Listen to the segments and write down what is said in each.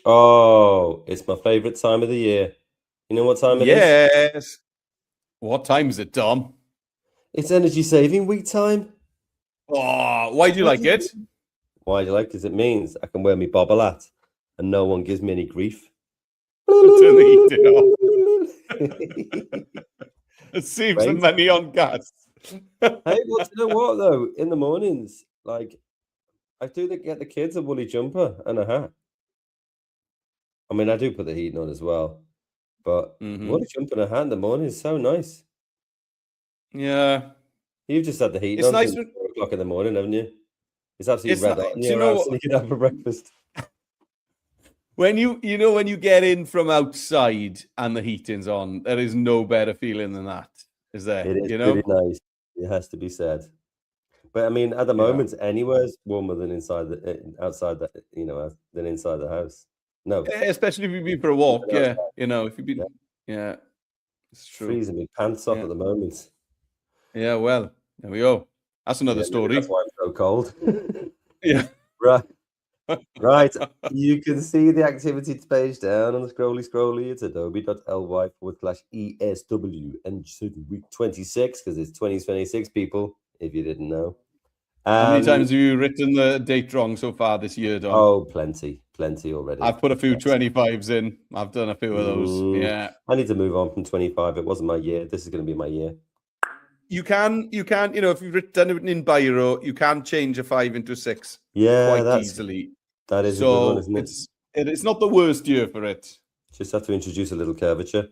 Oh, it's my favorite time of the year. You know what time it is? Yes. What time is it, Dom? It's energy saving week time. Oh, why do you What like do you it? mean? Why do you like? Because it means I can wear me bobble hat and no one gives me any grief. Turn the heating off. It saves the Right? money on gas. Hey, well, do you know what though? In the mornings, like I do get the kids a woolly jumper and a hat. I mean, I do put the heating on as well, but woolly Hmm. jumper and a hat in the morning is so nice. Yeah. You've just had the heating It's on nice since when 4 o'clock in the morning, haven't you? It's absolutely it's red not. hot in Do you your house, and know you can have for breakfast. when you get in from outside and the heating's on, there is no better feeling than that, is there? It is You pretty know? nice. It has to be said. But I mean, at the Yeah. moment, anywhere's warmer than outside the, than inside the house. No, Especially if you've been for a even walk, yeah. outside. If you've Yeah, been, yeah, it's it's true. freezing me pants off Yeah. at the moment. Yeah, well, there we go. That's another Yeah, maybe that's story. why I'm so cold. Yeah. Right, right. You can see the activities page down on the scrolly. It's adobe.ly/ESW and week 26 because it's 2026 people, if you didn't know. How many Um, times have you written the date wrong so far this year, Dom? oh, plenty already. I've put a few Yes. 25s in. I've done a few of those. Mm, Yeah. I need to move on from 25. It wasn't my year. This is going to be my year. If you've done it in Biro, you can change a 5 into a 6 Yeah, quite easily. that is a good one, So isn't it? it's not the worst year for it. Just have to introduce a little curvature.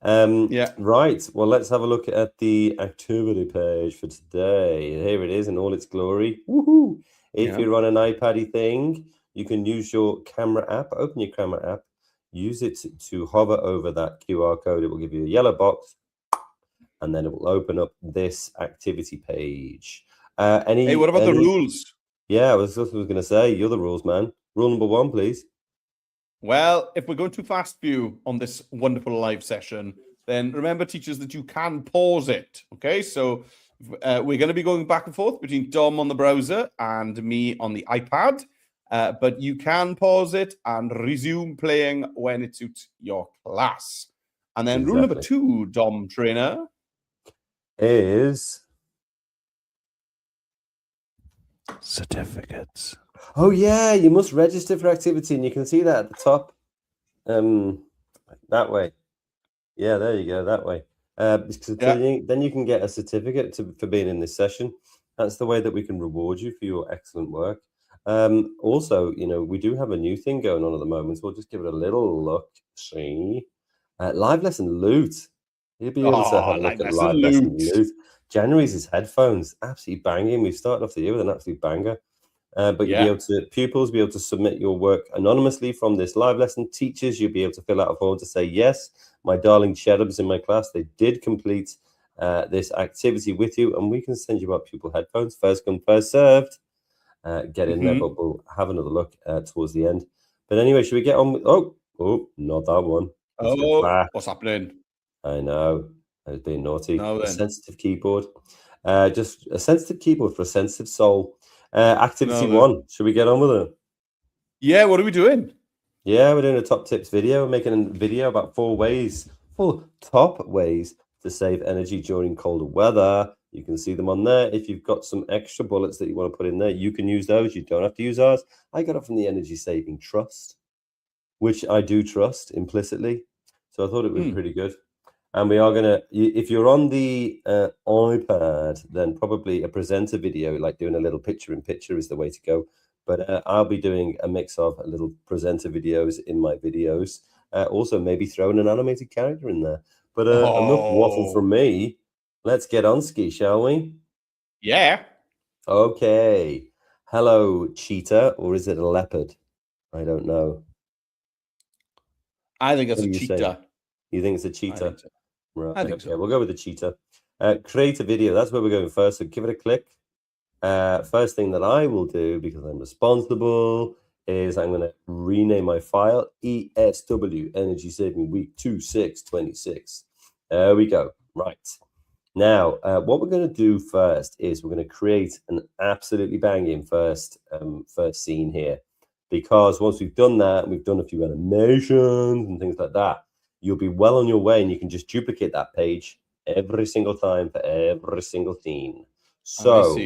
Yeah. Right. Well, let's have a look at the activity page for today. Here it is in all its glory. Woohoo! If Yeah. you're on an iPad thing, you can use your camera app. Open your camera app. Use it to hover over that QR code. It will give you a yellow box, and then it will open up this activity page. Hey, what about the rules? Yeah, I was going to say, you're the rules man. Rule number 1, please. Well, if we're going too fast for you on this wonderful live session, then remember, teachers, that you can pause it. Okay, so we're going to be going back and forth between Dom on the browser and me on the iPad, but you can pause it and resume playing when it suits your class. And then rule number Exactly. 2, Dom trainer, Is certificates. oh yeah, you must register for activity, and you can see that at the top. That way. Yeah, there you go, that way. Because Yeah. then you can get a certificate for being in this session. That's the way that we can reward you for your excellent work. Also, we do have a new thing going on at the moment, so we'll just give it a little look. See, live lesson loot. You'll be able to have Oh, a look like at that's a live lesson loot. loot. January's is headphones, absolutely banging. We've started off the year with an absolute banger. But you'll be Yeah. able to, pupils be able to submit your work anonymously from this live lesson. Teachers, you'll be able to fill out a form to say, yes, my darling cherubs in my class, they did complete this activity with you, and we can send you out pupil headphones. First come, first served. Get in there, but we'll have another look towards the end. But anyway, should we get on with, oh, not that one. Let's go Oh, back. what's happening? I know, I was being naughty. Now A then. sensitive keyboard. Just a sensitive keyboard for a sensitive soul. Activity Now then. 1. Should we get on with it? Yeah, what are we doing? Yeah, we're doing a top tips video. We're making a video about 4 top ways to save energy during colder weather. You can see them on there. If you've got some extra bullets that you want to put in there, you can use those. You don't have to use ours. I got it from the Energy Saving Trust, which I do trust implicitly. So I thought it was pretty good. And we are going to, if you're on the iPad, then probably a presenter video, like doing a little picture in picture is the way to go. But I'll be doing a mix of little presenter videos in my videos. Also, maybe throwing an animated character in there. But enough waffle Oh, from me. Let's get on ski, shall we? yeah. Okay. Hello, cheetah, or is it a leopard? I don't know. I think What it's do a you say? cheetah. You think it's a I cheetah? think so. Right. I think Okay, so. we'll go with the cheetah. Create a video. That's where we're going first. So give it a click. First thing that I will do, because I'm responsible, is I'm going to rename my file ESW Energy Saving Week 2626. There we go. Right. Now, what we're going to do first is we're going to create an absolutely banging first scene here. because once we've done that, and we've done a few animations and things like that, you'll be well on your way, and you can just duplicate that page every single time for every single scene. So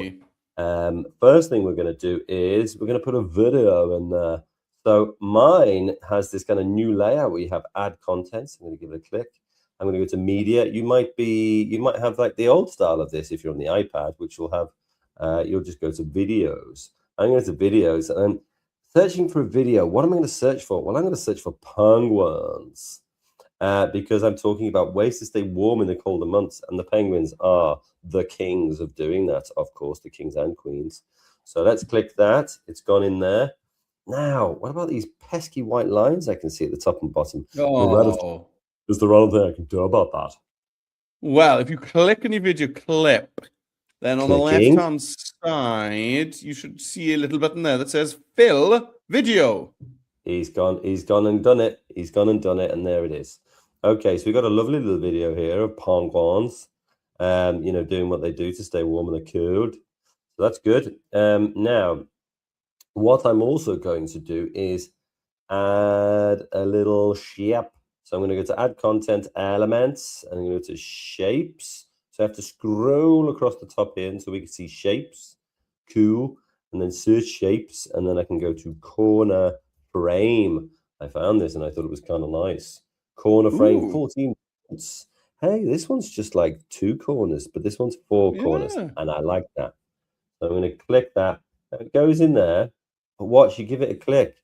first thing we're going to do is we're going to put a video in there. So mine has this kind of new layout where you have add contents. I'm going to give it a click. I'm going to go to media. You might have like the old style of this if you're on the iPad, which will have, you'll just go to videos. I'm going to videos, and searching for a video. What am I going to search for? Well, I'm going to search for penguins because I'm talking about ways to stay warm in the colder months, and the penguins are the kings of doing that, of course, the kings and queens. So let's click that. It's gone in there. Now, what about these pesky white lines I can see at the top and bottom? Oh. Is there anything I can do about that? Well, if you click on your video clip, then on the left-hand side, you should see a little button there that says fill video. He's gone and done it. He's gone and done it, and there it is. Okay, so we've got a lovely little video here of penguins, doing what they do to stay warm and cold. So that's good. Now, what I'm also going to do is add a little shape. So I'm going to go to add content elements, and I'm going to go to shapes. So I have to scroll across the top here so we can see shapes. Cool. And then search shapes, and then I can go to corner frame. I found this and I thought it was kind of nice. Corner frame, 14 points. Hey, this one's just like 2 corners, but this one's 4 corners, and I like that. So I'm going to click that. It goes in there, but watch, you give it a click.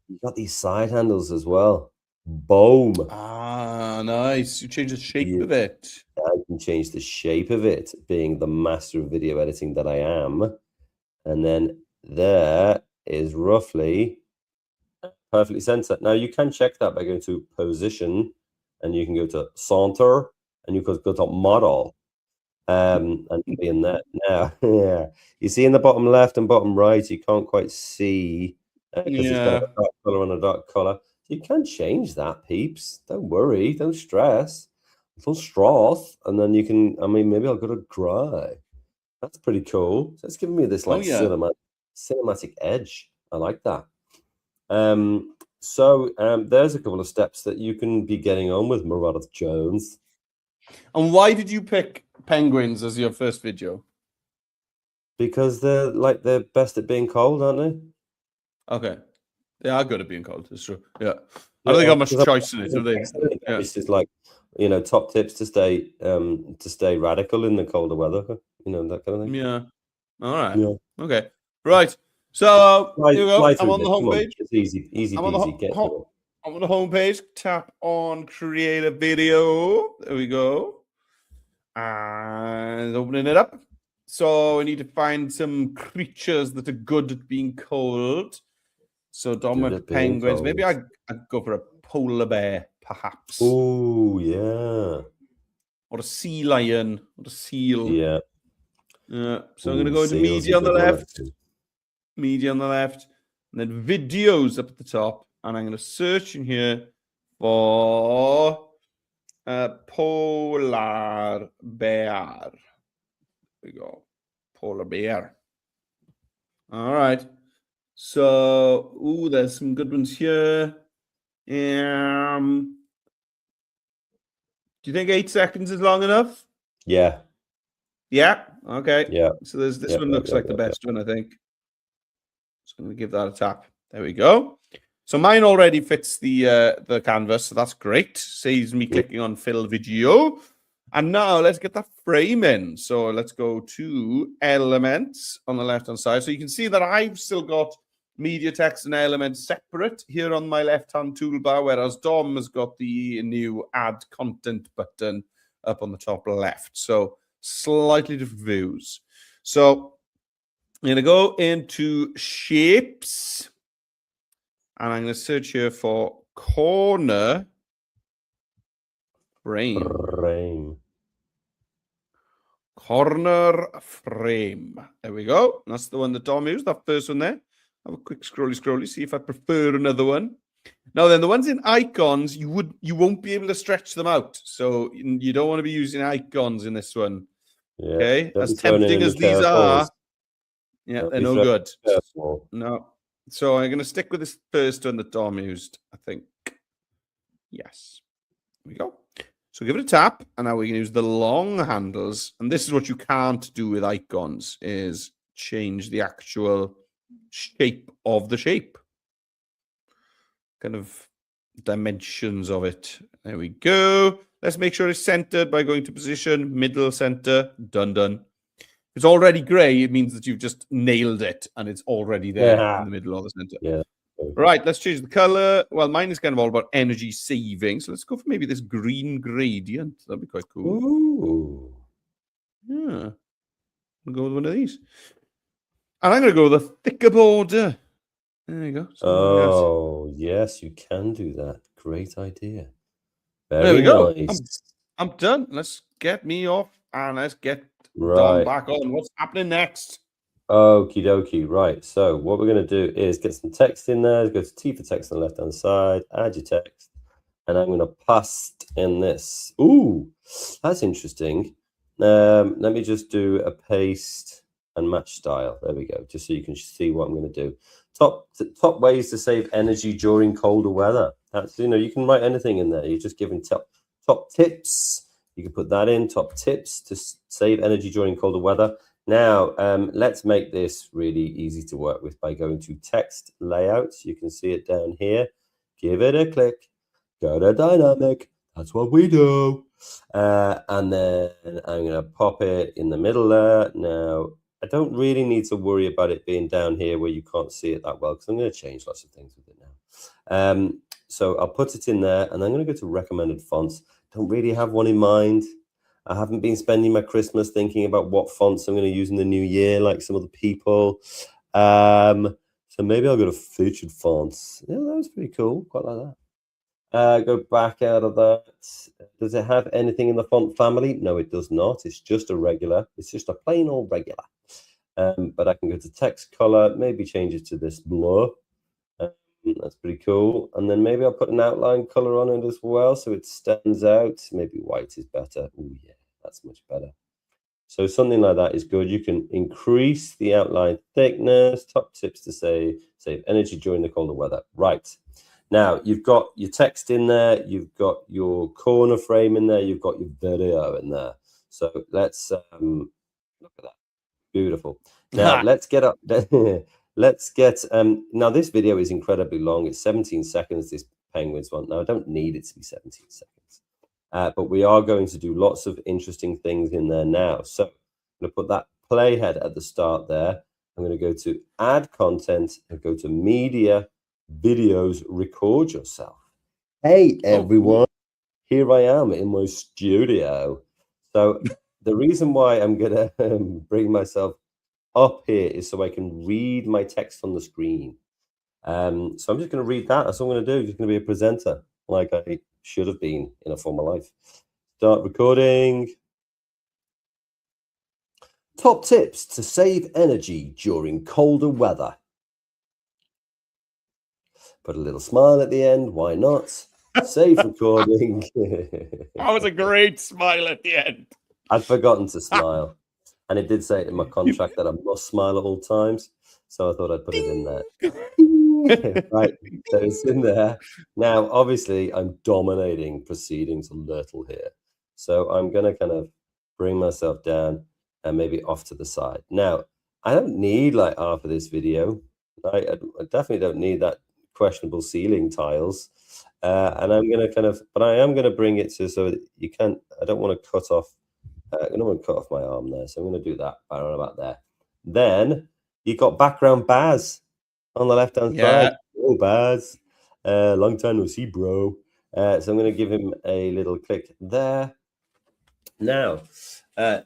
You've got these side handles as well. Boom. Ah, nice. You change the shape of it. I can change the shape of it, being the master of video editing that I am. And then there is roughly perfectly centered. Now you can check that by going to position, and you can go to center, and you can go to model, and be in that. Now, yeah, you see in the bottom left and bottom right, you can't quite see because it's got a dark color and a dark color. You can change that, peeps. Don't worry, don't stress. Don't stress, and then you can. I mean, maybe I'll go to gray. That's pretty cool. So it's giving me this like cinematic edge. I like that. So there's a couple of steps that you can be getting on with Meredith Jones. And why did you pick penguins as your first video? Because they're best at being cold, aren't they? Okay. They are good at being cold. It's true. Yeah. I don't think got much choice in it, have they? Yeah. This is like, top tips to stay radical in the colder weather. That kind of thing. Yeah. All right. Yeah. Okay. Right. So here we go. I'm on the homepage. It's easy peasy. I'm on the homepage. Tap on create a video. There we go. And opening it up. So we need to find some creatures that are good at being cold. So Dom with penguins. Maybe I'd go for a polar bear, perhaps. Oh, yeah. Or a sea lion, or a seal. Yeah. So I'm going to go into media on the left. Media on the left. And then videos up at the top. And I'm going to search in here for polar bear. There we go. Polar bear. All right. So, there's some good ones here. Do you think 8 seconds is long enough? Yeah. Yeah? Okay. Yeah. So this one looks like the best one, I think. Just going to give that a tap. There we go. So mine already fits the canvas, so that's great. Saves me clicking on fill video. And now let's get that frame in. So let's go to elements on the left-hand side. So you can see that I've still got media, text, and elements separate here on my left-hand toolbar, whereas Dom has got the new add content button up on the top left. So slightly different views. So I'm going to go into shapes, and I'm going to search here for corner frame. Corner frame. There we go. That's the one that Dom used, that first one there. Have a quick scrolly, see if I prefer another one. Now then, the ones in icons, you won't be able to stretch them out. So you don't want to be using icons in this one. Yeah, okay, as tempting as these are, yeah, they're no good. No. So I'm going to stick with this first one that Dom used, I think. Yes. There we go. So give it a tap, and now we can use the long handles. And this is what you can't do with icons, is change the actual shape of the shape. Kind of dimensions of it. There we go. Let's make sure it's centered by going to position, middle, center, done. If it's already gray, it means that you've just nailed it, and it's already there in the middle or the center. Yeah. Right, let's change the color. Well, mine is kind of all about energy saving. So let's go for maybe this green gradient. That'd be quite cool. Ooh. Yeah. We'll go with one of these. And I'm going to go with a thicker border. There you go. Oh, yes, you can do that. Great idea. Very there we go. nice. I'm done. Let's get me off and let's get Dom Right. back on. What's happening next? Okie dokie. Right. So what we're going to do is get some text in there. Go to T for text on the left-hand side. Add your text. And I'm going to paste in this. Ooh, that's interesting. Let me just do a paste and match style. There we go. Just so you can see what I'm going to do. Top ways to save energy during colder weather. That's, you can write anything in there. You're just giving top tips. You can put that in, top tips to save energy during colder weather. Now, let's make this really easy to work with by going to text layouts. You can see it down here. Give it a click. Go to dynamic. That's what we do. And then I'm going to pop it in the middle there. Now, I don't really need to worry about it being down here where you can't see it that well, because I'm going to change lots of things with it now. So I'll put it in there, and I'm going to go to recommended fonts. Don't really have one in mind. I haven't been spending my Christmas thinking about what fonts I'm going to use in the new year, like some other people. So maybe I'll go to featured fonts. Yeah, that was pretty cool. Quite like that. Go back out of that. Does it have anything in the font family? No, it does not. It's just a regular. It's just a plain old regular. But I can go to text color, maybe change it to this blue. That's pretty cool. And then maybe I'll put an outline color on it as well, so it stands out. Maybe white is better. Oh yeah, that's much better. So something like that is good. You can increase the outline thickness. Top tips to save energy during the colder weather. Right. Now, you've got your text in there. You've got your corner frame in there. You've got your video in there. So let's look at that. Beautiful. Now, let's get up. Let's get, now this video is incredibly long. It's 17 seconds, this Penguins one. Now, I don't need it to be 17 seconds, but we are going to do lots of interesting things in there now. So I'm going to put that playhead at the start there. I'm going to go to add content and go to media, videos, record yourself. Hey, everyone. Here I am in my studio. So the reason why I'm going to bring myself up here is so I can read my text on the screen. So I'm just going to read that. That's all I'm going to do. I'm just going to be a presenter like I should have been in a former life. Start recording. Top tips to save energy during colder weather. Put a little smile at the end. Why not? Save recording. That was a great smile at the end. I'd forgotten to smile. And it did say in my contract that I must smile at all times. So I thought I'd put it in there. Right. So it's in there. Now, obviously, I'm dominating proceedings a little here. So I'm going to kind of bring myself down and maybe off to the side. Now, I don't need like half of this video. I definitely don't need that questionable ceiling tiles. And I'm going to kind of, but I am going to bring it to so that you can't, I don't want to cut off. I don't want to cut off my arm there, so I'm going to do that around about there. Then you got background Baz on the left-hand side. Oh, Baz. Long time no see, bro. So I'm going to give him a little click there. Now,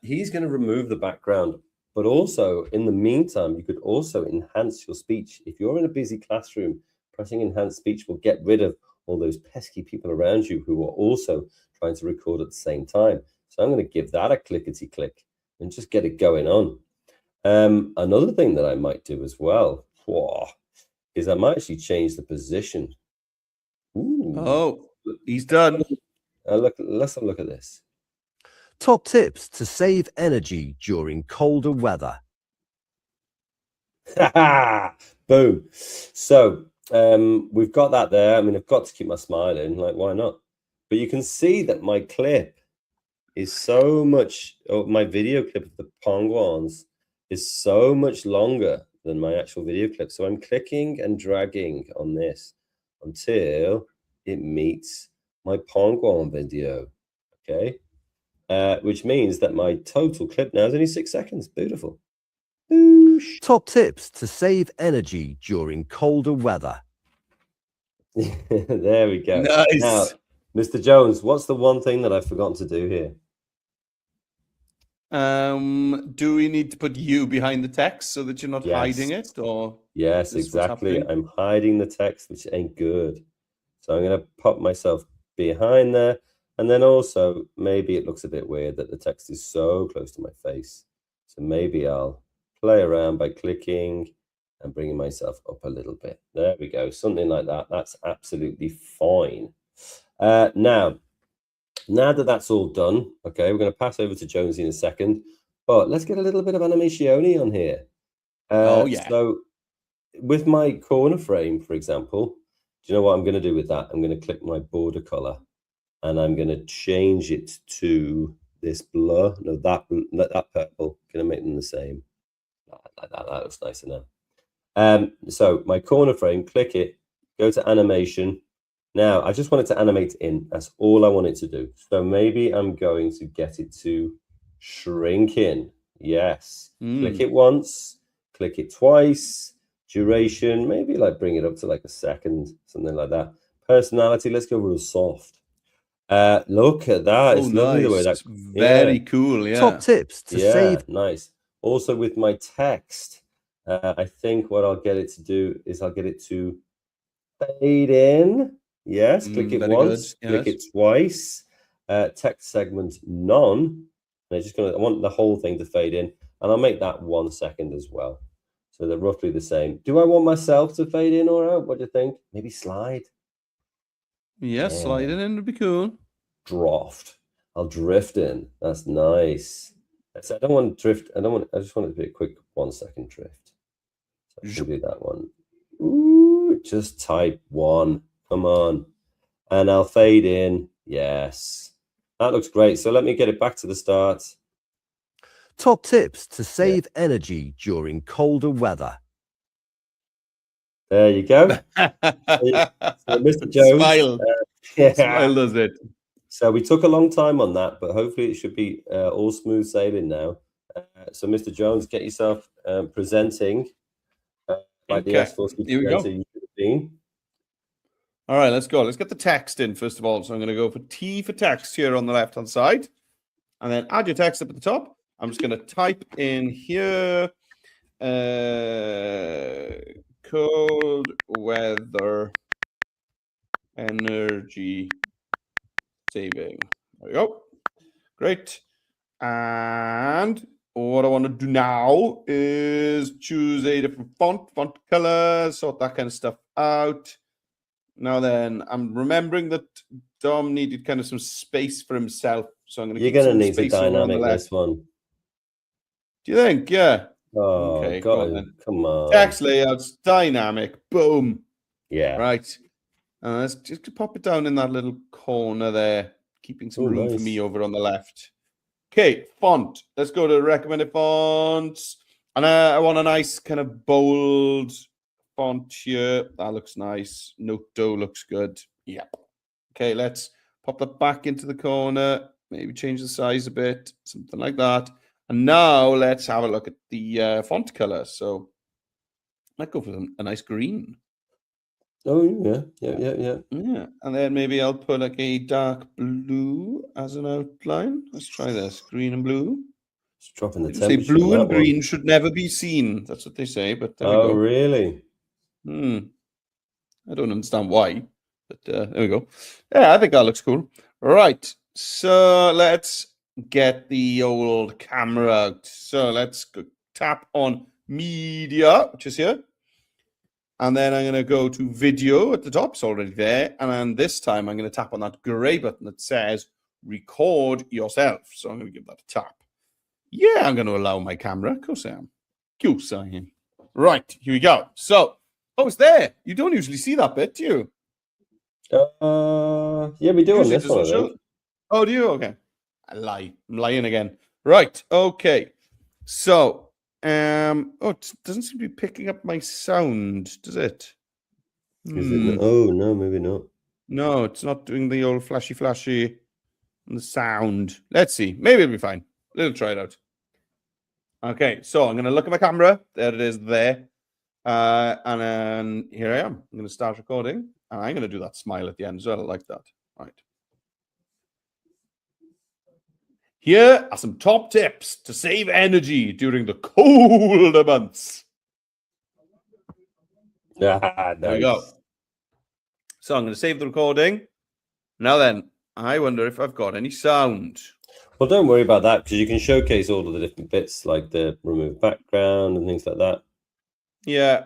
he's going to remove the background, but also, in the meantime, you could also enhance your speech. If you're in a busy classroom, pressing enhance speech will get rid of all those pesky people around you who are also trying to record at the same time. So I'm going to give that a clickety-click and just get it going on. Another thing that I might do as well is I might actually change the position. Ooh. Oh, he's done. Let's have a look at this. Top tips to save energy during colder weather. Boom. So we've got that there. I mean, I've got to keep my smile in, like, why not? But you can see that my clip is so much, my video clip of the penguins is so much longer than my actual video clip. So I'm clicking and dragging on this until it meets my penguin video, okay? Which means that my total clip now is only 6 seconds. Beautiful. Boosh. Top tips to save energy during colder weather. There we go. Nice. Now, Mr. Jones, what's the one thing that I've forgotten to do here? Do we need to put you behind the text so that you're not hiding it, or yes, exactly. I'm hiding the text, which ain't good. So I'm going to pop myself behind there, and then also maybe it looks a bit weird that the text is so close to my face. So maybe I'll play around by clicking and bringing myself up a little bit. There we go, something like that. That's absolutely fine. Now that that's all done, okay, we're going to pass over to Jonesy in a second, but let's get a little bit of animation on here. Oh, yeah. So with my corner frame, for example, do you know what I'm going to do with that? I'm going to click my border color and I'm going to change it to this blur. No, that purple. Going to make them the same. Like that. That looks nicer now. So my corner frame, click it, go to animation. Now, I just want it to animate in. That's all I want it to do. So maybe I'm going to get it to shrink in. Yes. Click it once, click it twice. Duration, maybe like bring it up to like a second, something like that. Personality, let's go real soft. Look at that. It's lovely the way that. Very cool, yeah. Top tips to save. Nice. Also with my text, I think what I'll get it to do is I'll get it to fade in. Yes, click it once, click it twice. Text segment none. And I want the whole thing to fade in, and I'll make that 1 second as well. So they're roughly the same. Do I want myself to fade in or out? What do you think? Maybe slide. Yes, sliding in would be cool. Draft. I'll drift in. That's nice. So I don't want to drift. I just want it to be a quick 1 second drift. So I can do that one. Ooh, just type 1. Come on. And I'll fade in. Yes. That looks great. So let me get it back to the start. Top tips to save energy during colder weather. There you go. So Mr. Jones. Smile. Smile does it. So we took a long time on that, but hopefully it should be all smooth sailing now. So Mr. Jones, get yourself presenting like the S4 presenter you should have been. All right, let's go. Let's get the text in first of all. So I'm going to go for T for text here on the left-hand side, and then add your text up at the top. I'm just going to type in here, cold weather energy saving. There we go. Great. And what I want to do now is choose a different font color, sort that kind of stuff out. Now then, I'm remembering that Dom needed kind of some space for himself, so I'm going to. You're going to need a dynamic this one. Do you think? Yeah. Oh, okay, come on. Text layouts, dynamic, boom. Yeah. Right. Let's just pop it down in that little corner there, keeping some room for me over on the left. Okay, font. Let's go to recommended fonts. And I want a nice kind of bold font here. That looks nice. Noto looks good. Yeah. Okay, let's pop that back into the corner. Maybe change the size a bit, something like that. And now let's have a look at the font color. So I might go for a nice green. Oh, yeah. Yeah, and then maybe I'll put like a dark blue as an outline. Let's try this. Green and blue. It's dropping the They temperature. say blue and green should never be seen. That's what they say, but there we go. Oh, really? I don't understand why, but there we go. Yeah, I think that looks cool. Right, so let's get the old camera out. So let's go tap on media, which is here. And then I'm going to go to video at the top. It's already there. And then this time I'm going to tap on that gray button that says record yourself. So I'm going to give that a tap. Yeah, I'm going to allow my camera. Of course I am. Of course I am. Right, here we go. So, oh, it's there. You don't usually see that bit, do you? Yeah, we do on Usually this one, I think. Oh, do you? Okay. I lie. I'm lying again. Right. Okay. So, oh, it doesn't seem to be picking up my sound, does it? Is it? Oh no, maybe not. No, it's not doing the old flashy and the sound. Let's see. Maybe it'll be fine. We'll try it out. Okay, so I'm going to look at my camera. There it is there. And then here I am. I'm going to start recording. And I'm going to do that smile at the end as well. I like that. Right. Here are some top tips to save energy during the colder months. Nice. There we go. So I'm going to save the recording. Now then, I wonder if I've got any sound. Well, don't worry about that because you can showcase all of the different bits, like the remove background and things like that. Yeah.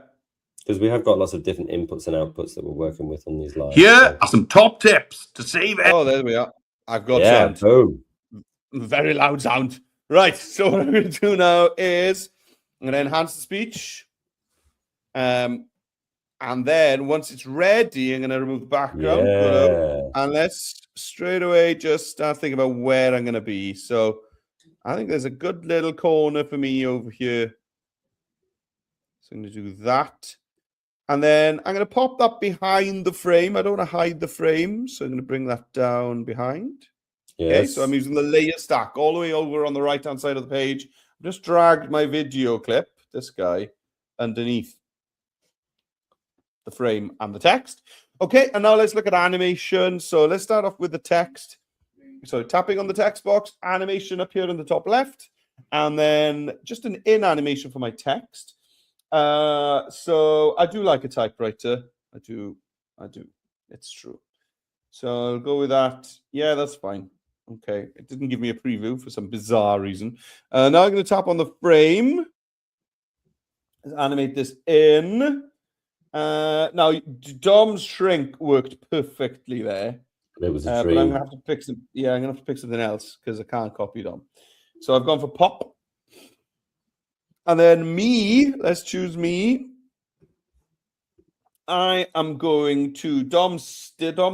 Because we have got lots of different inputs and outputs that we're working with on these lives. Here are some top tips to save energy. Oh, there we are. I've got sound. Boom. Very loud sound. Right. So what I'm going to do now is I'm going to enhance the speech. And then once it's ready, I'm going to remove the background. And let's straight away just start thinking about where I'm going to be. So I think there's a good little corner for me over here. So I'm going to do that. And then I'm going to pop that behind the frame. I don't want to hide the frame. So I'm going to bring that down behind. Yes. Okay, so I'm using the layer stack all the way over on the right-hand side of the page. I've just dragged my video clip, this guy, underneath the frame and the text. Okay, and now let's look at animation. So let's start off with the text. So tapping on the text box, animation up here in the top left, and then just an in animation for my text. So I do like a typewriter. I do. It's true. So I'll go with that. Yeah, that's fine. Okay, it didn't give me a preview for some bizarre reason. Now I'm going to tap on the frame. Let's animate this in. Now, Dom's shrink worked perfectly there. It was a but dream. I'm gonna have to pick some. Yeah, I'm gonna have to pick something else because I can't copy Dom. So I've gone for pop, and then me. Let's choose me. I am going to Dom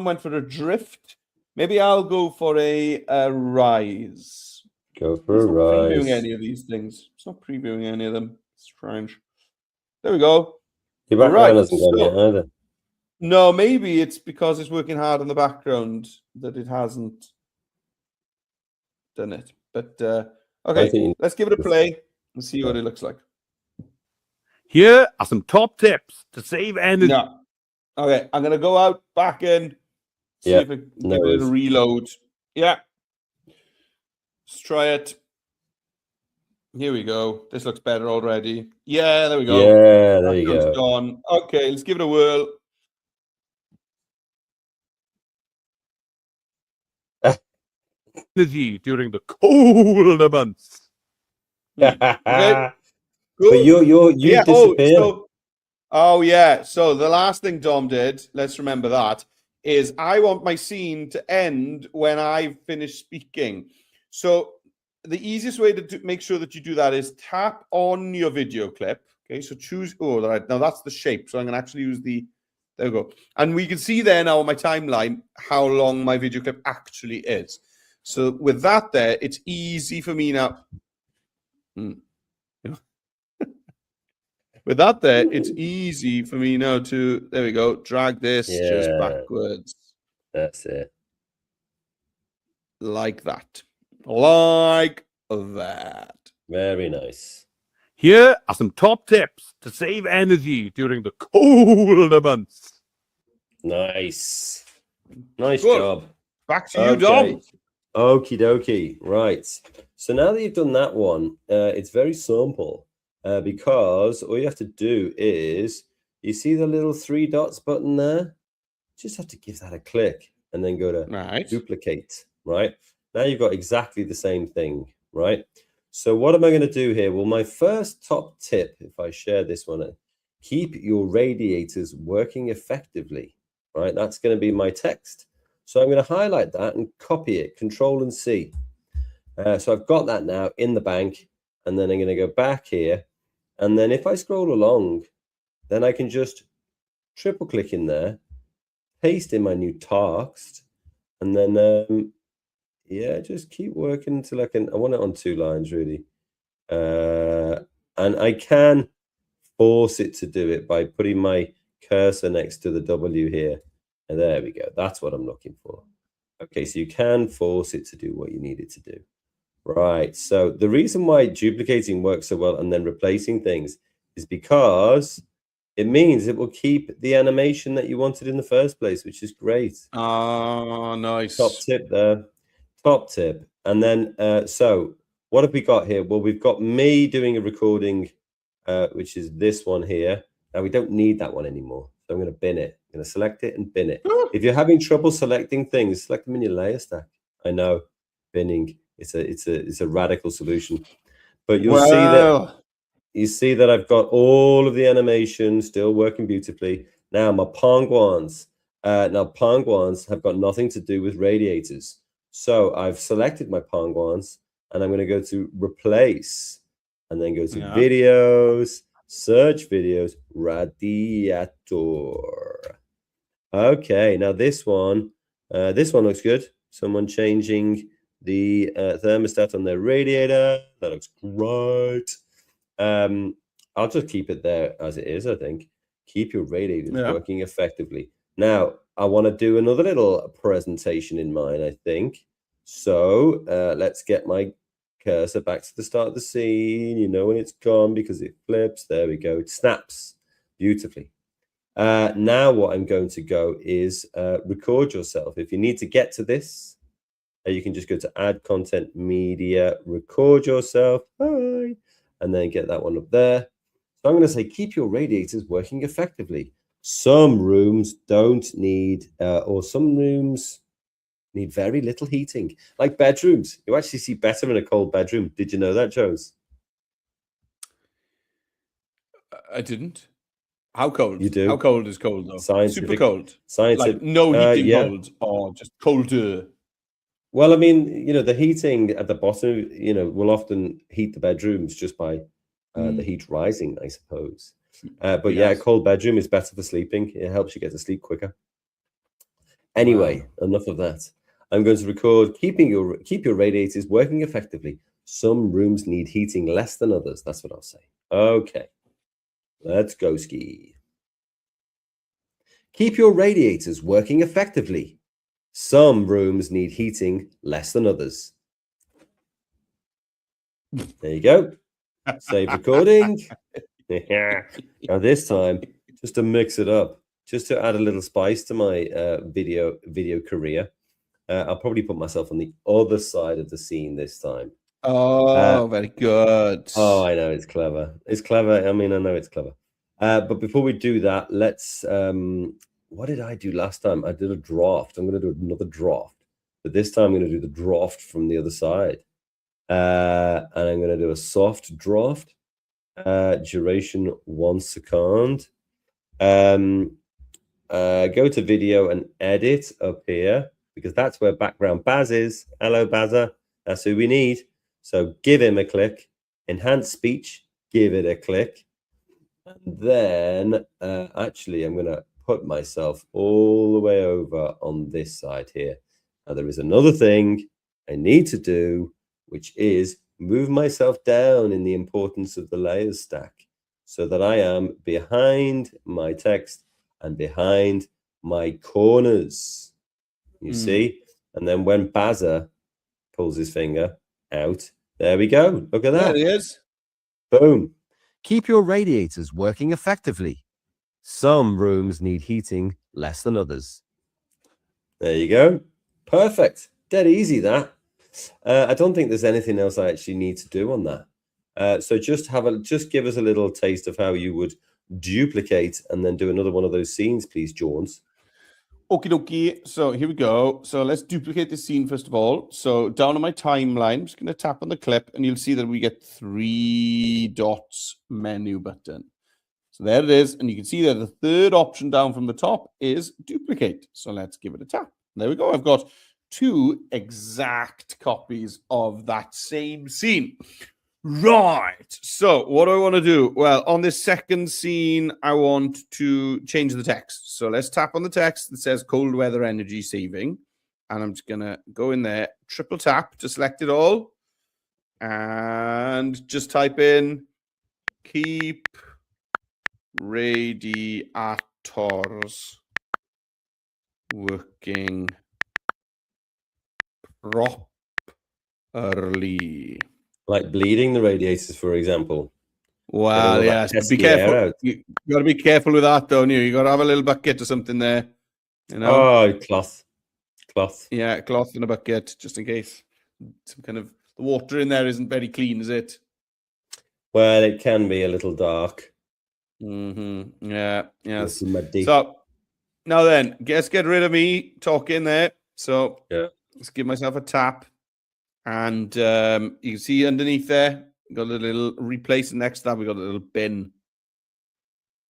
went for a drift. Maybe I'll go for a rise. Go for a rise. Previewing any of these things. It's not previewing any of them. It's strange. There we go. Your background hasn't gone yet either. No, maybe it's because it's working hard in the background that it hasn't done it. But okay, let's give it a play and see what it looks like. Here are some top tips to save energy. No. Okay, I'm going to go out, back in, see if it gives it a reload. Yeah. Let's try it. Here we go. This looks better already. Yeah, there we go. Yeah, there you go. Gone. Okay, let's give it a whirl. Energy during the colder months. Okay. But you disappeared. Oh yeah. So the last thing Dom did, let's remember that, is I want my scene to end when I finish speaking. So the easiest way to make sure that you do that is tap on your video clip. Okay, so choose. Oh, right. Now that's the shape. So I'm going to actually use the. There we go. And we can see there now on my timeline how long my video clip actually is. So with that there, it's easy for me now. With that there, it's easy for me now to, there we go, drag this just backwards. That's it. Like that. Like that. Very nice. Here are some top tips to save energy during the colder months. Nice. Nice Good. job. Back to you, Dom. Okie dokie. Right. So now that you've done that one, it's very simple because all you have to do is, you see the little 3 dots button there? Just have to give that a click and then go to duplicate, right? Now you've got exactly the same thing, right? So what am I going to do here? Well, my first top tip, if I share this one, keep your radiators working effectively, right? That's going to be my text. So I'm going to highlight that and copy it, Control and C. So I've got that now in the bank, and then I'm going to go back here And then if I scroll along, then I can just triple click in there, paste in my new text, and then yeah, just keep working until I want it on 2 lines really. And I can force it to do it by putting my cursor next to the W here. And there we go. That's what I'm looking for. Okay, so you can force it to do what you need it to do. Right, so the reason why duplicating works so well and then replacing things is because it means it will keep the animation that you wanted in the first place, which is great. Ah, nice. Top tip there. Top tip. And then, so what have we got here? Well, we've got me doing a recording, which is this one here. Now, we don't need that one anymore. So I'm going to bin it. I'm going to select it and bin it. If you're having trouble selecting things, select them in your layer stack. I know, binning. It's a radical solution. But you'll see that I've got all of the animation still working beautifully. Now, my Pongwans. Now, Pongwans have got nothing to do with radiators. So I've selected my Pongwans, and I'm going to go to replace, and then go to videos, search videos, radiator. Okay, now this one looks good. Someone changing the thermostat on their radiator. That looks great. I'll just keep it there as it is, I think. Keep your radiators working effectively. Now, I want to do another little presentation in mine, I think. So let's get my cursor back to the start of the scene. You know when it's gone because it flips. There we go. It snaps beautifully. Now what I'm going to go is record yourself. If you need to get to this, you can just go to add content media, record yourself. Hi. And then get that one up there. So I'm going to say, keep your radiators working effectively. Some rooms don't need, or some rooms need very little heating, like bedrooms. You actually see better in a cold bedroom. Did you know that, Jones? I didn't. How cold? You do. How cold is cold, though? Scientific, Super cold? Scientific. Like no heating cold, or just colder? Well, I mean, you know, the heating at the bottom, you know, will often heat the bedrooms just by the heat rising, I suppose. But yeah, a cold bedroom is better for sleeping. It helps you get to sleep quicker. Anyway, enough of that. I'm going to record keep your radiators working effectively. Some rooms need heating less than others. That's what I'll say. Okay, let's go ski. Keep your radiators working effectively. Some rooms need heating less than others. There you go. Save recording. Now this time, just to mix it up, just to add a little spice to my video career, I'll probably put myself on the other side of the scene this time. Oh, very good. Oh, I know, it's clever. It's clever. I mean, I know it's clever. But before we do that, let's... what did I do last time? I did a draft. I'm going to do another draft. But this time I'm going to do the draft from the other side. And I'm going to do a soft draft. Duration 1 second. Go to video and edit up here, because that's where background Baz is. Hello, Bazza. That's who we need. So give him a click. Enhance speech. Give it a click. And then actually I'm going to put myself all the way over on this side here. Now there is another thing I need to do, which is move myself down in the importance of the layers stack so that I am behind my text and behind my corners. You see? And then when Bazza pulls his finger out, there we go. Look at that. There he is. Boom. Keep your radiators working effectively. Some rooms need heating less than others. There you go. Perfect. Dead easy, that. I don't think there's anything else I actually need to do on that. So just give us a little taste of how you would duplicate and then do another one of those scenes, please, Jones. Okie dokie. So here we go. So let's duplicate the scene first of all. So down on my timeline, I'm just going to tap on the clip and you'll see that we get 3 dots menu button. So there it is. And you can see that the third option down from the top is duplicate. So let's give it a tap. There we go. I've got 2 exact copies of that same scene. Right. So what do I want to do? Well, on this second scene, I want to change the text. So let's tap on the text that says cold weather energy saving. And I'm just going to go in there, triple tap to select it all. And just type in keep radiators working properly. Like bleeding the radiators, for example. Well, all that yes, but be pesky air careful. out. You got to be careful with that, don't you? You got to have a little bucket or something there. You know? Oh, cloth. Yeah, cloth in a bucket, just in case. Some kind of the water in there isn't very clean, is it? Well, it can be a little dark. Yeah, yes. Muddy. So now then, let's get rid of me talking there. So Yeah. let's give myself a tap. And you can see underneath there, got a little replace. Next to that, we got a little bin.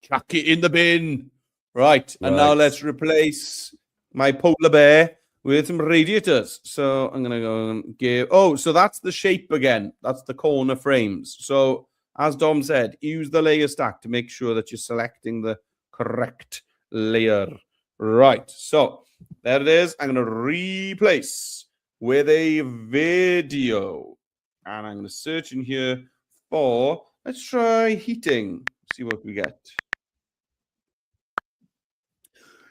Chuck it in the bin. Right. And now let's replace my polar bear with some radiators. So I'm going to go and give... Oh, so that's the shape again. That's the corner frames. So as Dom said, use the layer stack to make sure that you're selecting the correct layer. Right. So there it is. I'm going to replace with a video. And I'm going to search in here for... Let's try heating. See what we get.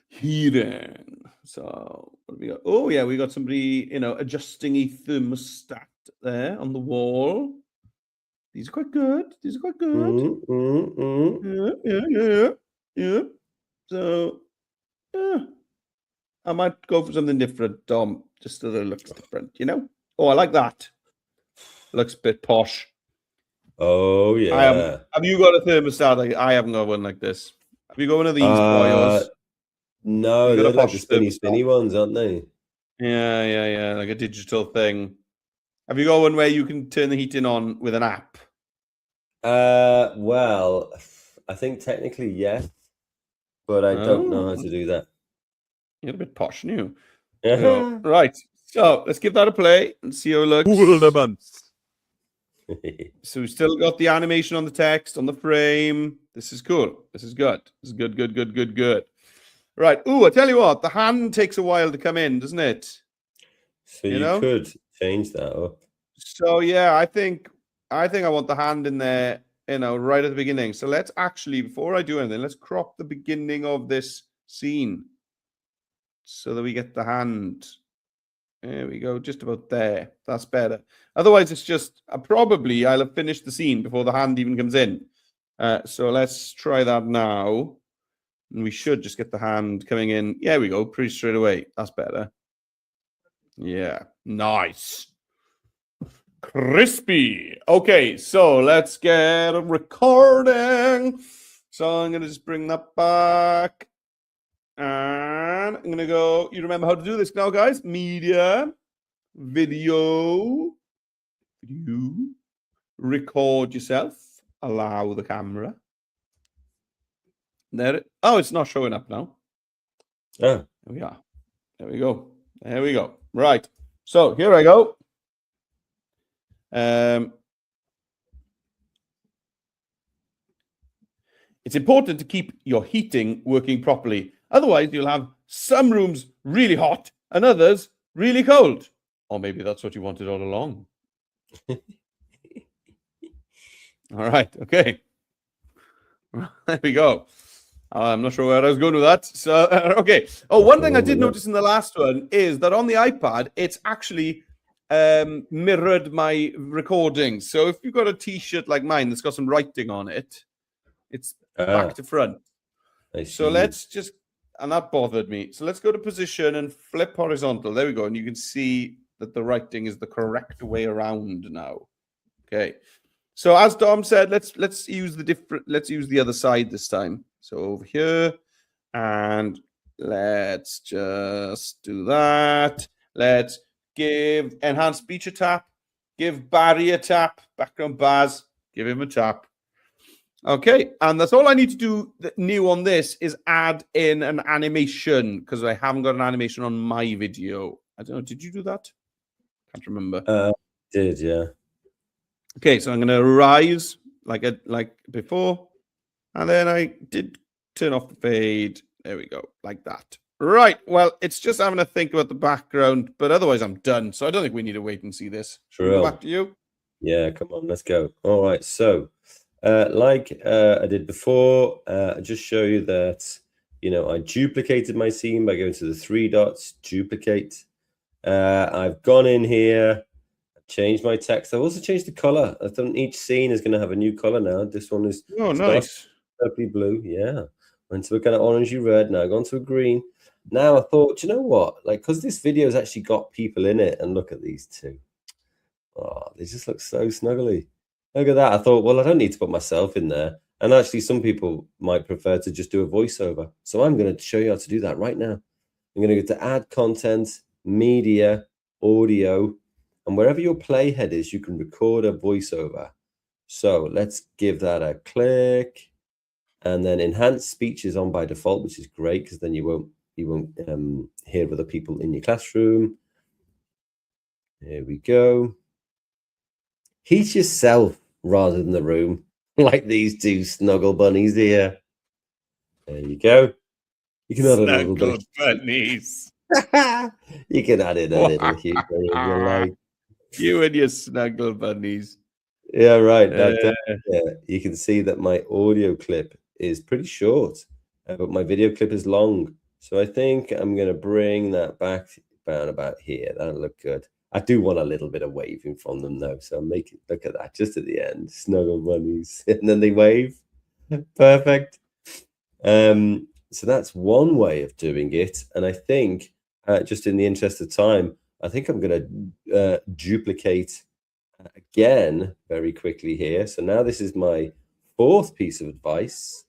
Heating. So what do we got? Oh yeah, we got somebody, adjusting a thermostat there on the wall. These are quite good. Yeah. So I might go for something different, Dom, just so that it looks different, Oh, I like that. Looks a bit posh. Oh yeah. Have you got a thermostat? I haven't got one like this. Have you got one of these boyos? No, they're like the spinny ones, aren't they? Yeah. Like a digital thing. Have you got one where you can turn the heating on with an app? Well, I think technically yes, but I don't know how to do that. You're a bit posh, new. Right. So let's give that a play and see how it looks. So we've still got the animation on the text, on the frame. This is cool. This is good. This is good. Right. Ooh, I tell you what, the hand takes a while to come in, doesn't it? So you could change that up. So yeah, I think I want the hand in there, right at the beginning. So let's actually, before I do anything, let's crop the beginning of this scene so that we get the hand. There we go, just about there. That's better. Otherwise, it's just I'll have finished the scene before the hand even comes in. So let's try that now. And we should just get the hand coming in. Yeah, we go, pretty straight away. That's better. Yeah, nice. Crispy. Okay, so let's get recording. So I'm going to just bring that back. And I'm going to go. You remember how to do this now, guys? Media, video, record yourself, allow the camera. There. Oh, it's not showing up now. Oh. There we are. There we go. Right. So here I go. It's important to keep your heating working properly. Otherwise, you'll have some rooms really hot and others really cold. Or maybe that's what you wanted all along. All right. Okay. There we go. I'm not sure where I was going with that. So, okay. Oh, one thing I did notice in the last one is that on the iPad, it's actually mirrored my recording. So if you've got a T-shirt like mine that's got some writing on it, it's back to front. So let's just, and that bothered me. So let's go to position and flip horizontal. There we go. And you can see that the writing is the correct way around now. Okay. So as Dom said, let's use the other side this time. So over here, and let's just do that. Let's give enhanced speech a tap, give Barry a tap, background Baz, give him a tap. Okay, and that's all I need to do new on this is add in an animation because I haven't got an animation on my video. I don't know, did you do that? Can't remember. Did, yeah. Okay, so I'm going to rise like before, and then I did turn off the fade. There we go, like that. Right. Well, it's just having to think about the background, but otherwise I'm done. So I don't think we need to wait and see this. Should we go back to you? Yeah, come on, let's go. All right, so like I did before, I just show you that, I duplicated my scene by going to the 3 dots, duplicate. I've gone in here, changed my text. I've also changed the color. I've done each scene is going to have a new color now. This one is nice. Purpley blue. Yeah. Went to a kind of orangey red. Now gone to a green. Now I thought, you know what? Like, because this video has actually got people in it, and look at these two. Oh, they just look so snuggly. Look at that. I thought, well, I don't need to put myself in there. And actually, some people might prefer to just do a voiceover. So I'm going to show you how to do that right now. I'm going to go to add content, media, audio, and wherever your playhead is, you can record a voiceover. So let's give that a click. And then enhanced speech is on by default, which is great because then you won't hear other people in your classroom. Here we go. Heat yourself rather than the room, like these two snuggle bunnies here. There you go. You can add a little bit. Bunnies. You can add in a little humor if you like. You and your snuggle bunnies. Yeah, right. You can see that my audio clip is pretty short, but my video clip is long. So I think I'm going to bring that back down about here. That'll look good. I do want a little bit of waving from them, though. So make it look at that just at the end. Snuggle bunnies. And then they wave. Perfect. So that's one way of doing it. And I think, just in the interest of time, I think I'm going to duplicate again very quickly here. So now this is my 4th piece of advice.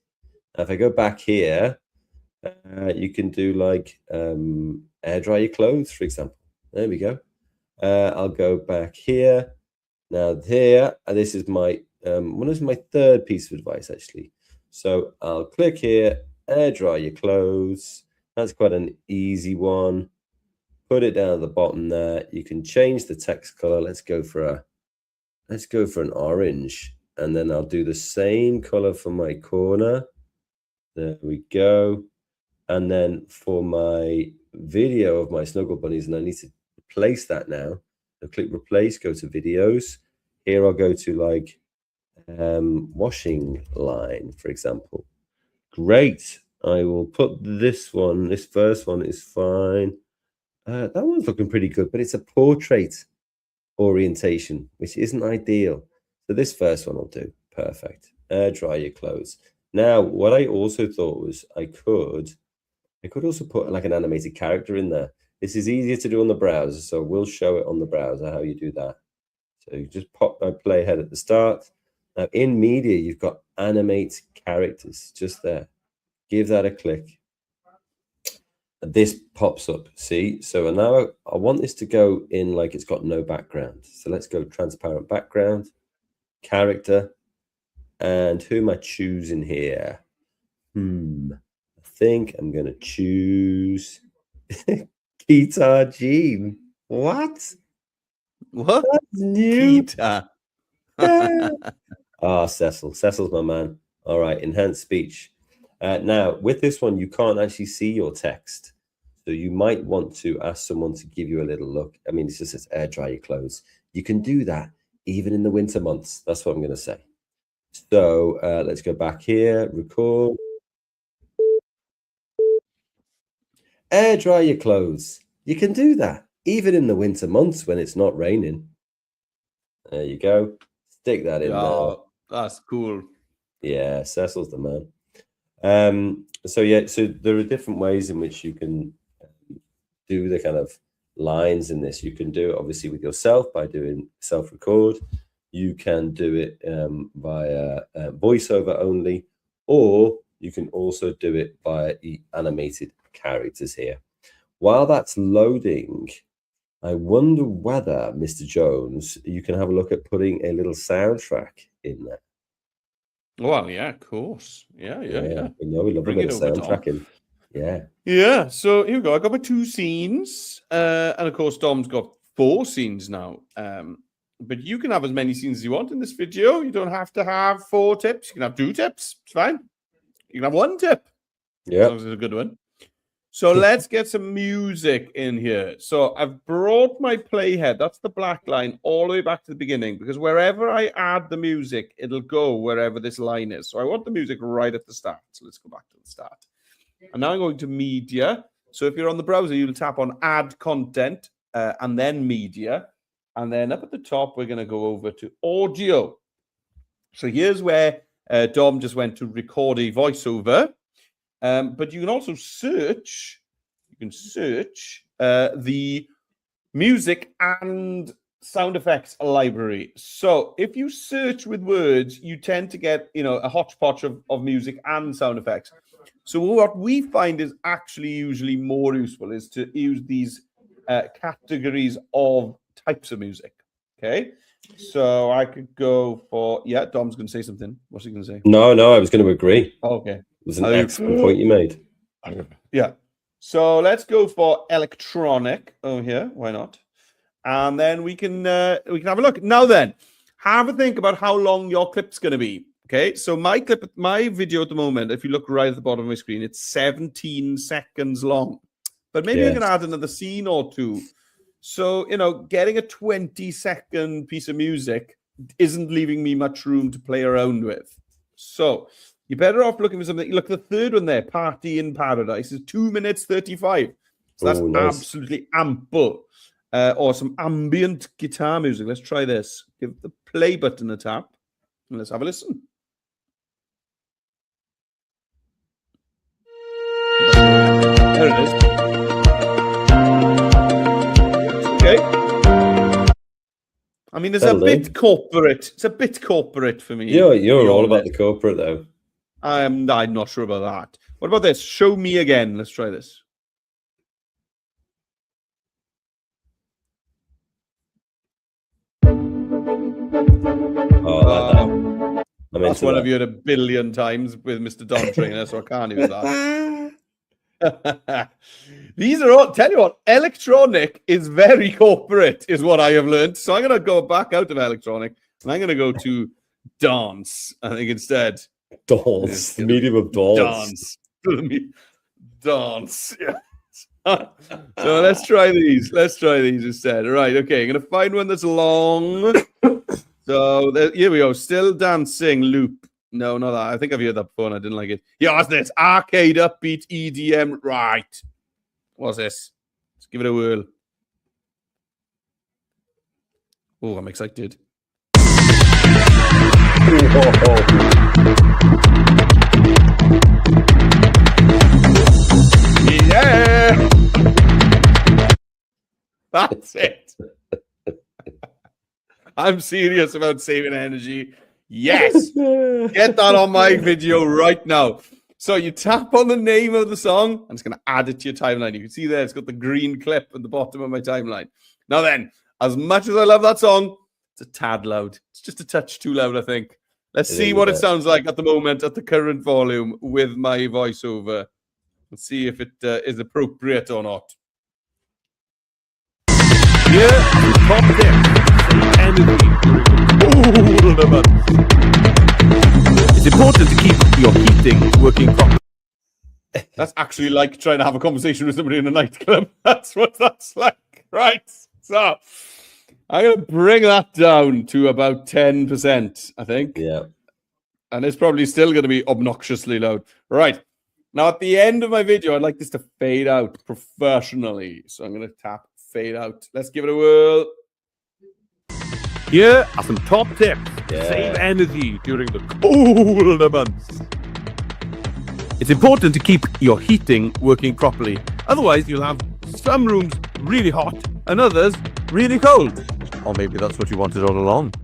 Now if I go back here, you can do like air dry your clothes, for example. There we go. I'll go back here. Now here, this is my one is my 3rd piece of advice actually. So I'll click here, air dry your clothes. That's quite an easy one. Put it down at the bottom there. You can change the text color. Let's go for an orange, and then I'll do the same color for my corner. There we go. And then for my video of my snuggle bunnies, and I need to replace that now. So click replace, go to videos. Here I'll go to like washing line, for example. Great. I will put this one. This first one is fine. That one's looking pretty good, but it's a portrait orientation, which isn't ideal. So this first one will do. Perfect. Air dry your clothes. Now, what I also thought was I could also put like an animated character in there. This is easier to do on the browser, so we'll show it on the browser how you do that. So you just pop my playhead at the start. Now in media, you've got animate characters just there. Give that a click. This pops up, see? So now I want this to go in like it's got no background. So let's go transparent background, character, and who am I choosing here? I think I'm going to choose Guitar Gene. What? What? That's new. Guitar. Cecil's my man. All right, enhanced speech. Now, with this one, you can't actually see your text. So you might want to ask someone to give you a little look. I mean, it's just says air dry your clothes. You can do that even in the winter months. That's what I'm going to say. So let's go back here, record. Air dry your clothes. You can do that even in the winter months when it's not raining. There you go. Stick that in there. That's cool. Yeah, Cecil's the man. So there are different ways in which you can do the kind of lines in this. You can do it obviously with yourself by doing self-record. You can do it via voiceover only, or you can also do it via animated characters here. While that's loading, I wonder whether, Mr. Jones, you can have a look at putting a little soundtrack in there. Well, yeah, of course. Yeah. We know we love a bit of soundtracking. Yeah. So here we go. I got my 2 scenes, and of course, Dom's got 4 scenes now. but you can have as many scenes as you want in this video. You don't have to have 4 tips. You can have 2 tips. It's fine. You can have 1 tip. As Yeah. long as it's a good one. So let's get some music in here. So I've brought my playhead. That's the black line all the way back to the beginning, because wherever I add the music, it'll go wherever this line is. So I want the music right at the start. So let's go back to the start. And now I'm going to media. So if you're on the browser, you'll tap on add content and then media. And then up at the top, we're going to go over to audio. So here's where Dom just went to record a voiceover. But you can also search. You can search the music and sound effects library. So if you search with words, you tend to get, a hodgepodge of music and sound effects. So what we find is actually usually more useful is to use these categories of types of music. Okay. So I could go for, Dom's going to say something. What's he going to say? No, I was going to agree. Okay. It was an excellent point you made. Yeah. So let's go for electronic. Oh, here. Why not? And then we can have a look. Now then, have a think about how long your clip's going to be. Okay. So my video at the moment, if you look right at the bottom of my screen, it's 17 seconds long. But maybe you can add another scene or 2. So, getting a 20-second piece of music isn't leaving me much room to play around with. So you're better off looking for something. Look, the third one there, Party in Paradise, is 2 minutes 35. So that's absolutely ample. Or some ambient guitar music. Let's try this. Give the play button a tap. And let's have a listen. There it is. Okay. I mean, there's a bit corporate. It's a bit corporate for me. You're all about the corporate, though. I'm not sure about that. What about this? Show me again. Let's try this. Oh, I like that. That's one I've heard a billion times with Mr. Don Trainer, so I can't use that. These are all, tell you what, electronic is very corporate, is what I have learned. So I'm going to go back out of electronic and I'm going to go to dance, I think, instead. Dance, the medium of dance. Dance. Yeah. So let's try these. Let's try these instead. Right. Okay. I'm going to find one that's long. So here we go. Still dancing loop. No, not that. I think I've heard that before and I didn't like it. Yeah, what's this? Arcade upbeat EDM. Right. What's this? Let's give it a whirl. Oh, I'm excited. Yeah. That's it. I'm serious about saving energy. Yes. Get that on my video right now. So you tap on the name of the song. I'm just going to add it to your timeline. You can see there, it's got the green clip at the bottom of my timeline. Now then, as much as I love that song, it's a tad loud. It's just a touch too loud, I think. Let's see what it sounds like at the moment at the current volume with my voiceover. Let's see if it is appropriate or not. Here are the top tips to save energy during the cold months. It's important to keep your heating working properly. That's actually like trying to have a conversation with somebody in a nightclub. That's what that's like. Right. So I'm going to bring that down to about 10%, I think. Yeah. And it's probably still going to be obnoxiously loud. Right. Now, at the end of my video, I'd like this to fade out professionally. So I'm going to tap fade out. Let's give it a whirl. Here are some top tips to save energy during the colder months. It's important to keep your heating working properly. Otherwise, you'll have some rooms really hot and others really cold. Or maybe that's what you wanted all along.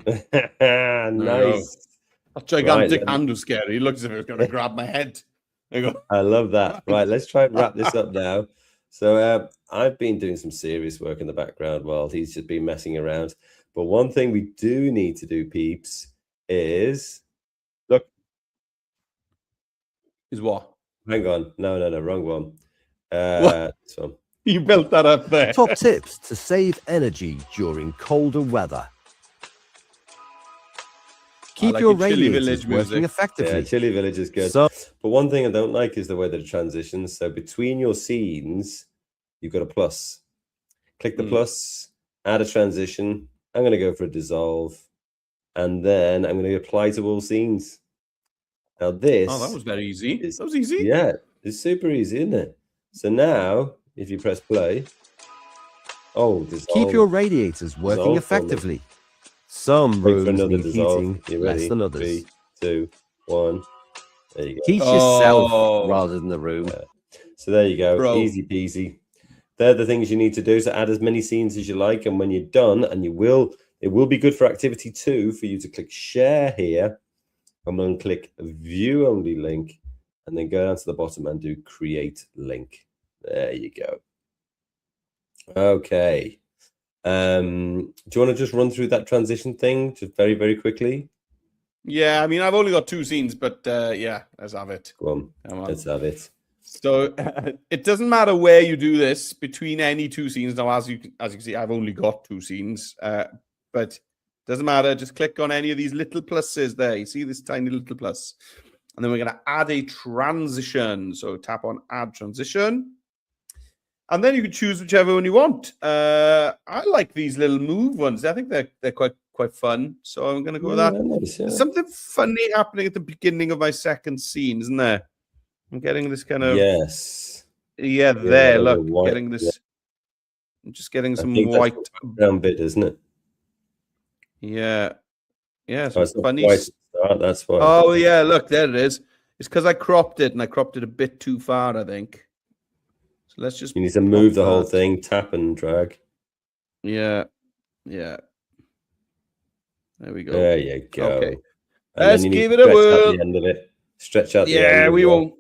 Nice. That gigantic hand was scary. It looked as if it was going to grab my head. There you go. I love that. Right, let's try and wrap this up now. So I've been doing some serious work in the background while he's just been messing around. But one thing we do need to do, peeps, is look. Is what? Hang on. No, wrong one. This one. You built that up there. Top tips to save energy during colder weather. Keep like your your Chilly radiators Village working music. effectively. Yeah, Chilly Village is good. So, But one thing I don't like is the way that it transitions. So between your scenes, you've got a plus. Click the plus, add a transition. I'm going to go for a dissolve. And then I'm going to apply to all scenes. Now this... Oh, that was very easy. That was easy. Yeah, it's super easy, isn't it? So now, if you press play... Oh, dissolve. keep your radiators working Dissolve for me. effectively. Some Wait for rooms another need dissolve. heating You less ready? than others. 3, 2, 1. There you go. Heat Oh. yourself rather than the room. So there you go. Bro. Easy peasy. They're the things you need to do. So add as many scenes as you like. And when you're done, and it will be good for activity 2 for you to click share here. And then click view only link. And then go down to the bottom and do create link. There you go. Okay. Do you want to just run through that transition thing just very, very quickly? Yeah, I mean, I've only got 2 scenes, but yeah, let's have it. Go on. Come on. Let's have it. So it doesn't matter where you do this between any 2 scenes. Now, as you can see, I've only got 2 scenes, but doesn't matter. Just click on any of these little pluses there. You see this tiny little plus, and then we're going to add a transition. So tap on add transition, and then you can choose whichever one you want. I like these little move ones. I think they're quite fun. So I'm going to go with that. Nice, yeah. There's something funny happening at the beginning of my second scene, isn't there? I'm getting this kind of Yes. yeah. There, a look, white, getting this. yeah. I'm just getting I some think that's white. the background bit, isn't it? Yeah, Oh, some it's not funny. quite at the start, that's why. Oh yeah, look, there it is. It's because I cropped it, and I cropped it a bit too far, I think. So let's just. You need to move the pop whole that. thing, tap and drag. Yeah. There we go. There you go. Okay. And Let's then you need give to it a stretch out whirl. the end of it. Stretch out the end. Yeah, as we well.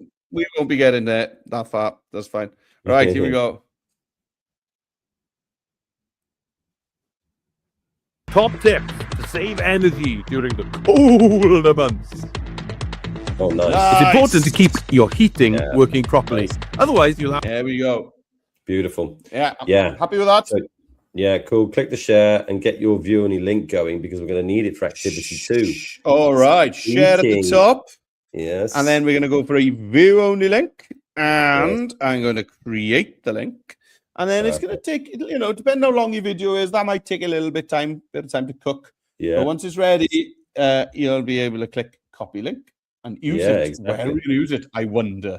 won't be getting there that far. That's fine. Right, here we go. Top tips to save energy during the colder months. Oh, nice. It's important to keep your heating Yeah, working properly. nice. Otherwise, you'll have There we go. Beautiful. Yeah. Yeah. Happy with that? So, yeah, cool. Click the share and get your view only link going because we're going to need it for activity 2. All right. Share at the Heating. top. Yes. And then we're going to go for a view only link. And I'm going to create the link. And then it's going to take, depending how long your video is, that might take a bit of time to cook. Yeah. But once it's ready, you'll be able to click copy link and use it. Exactly. Where will you use it? I wonder.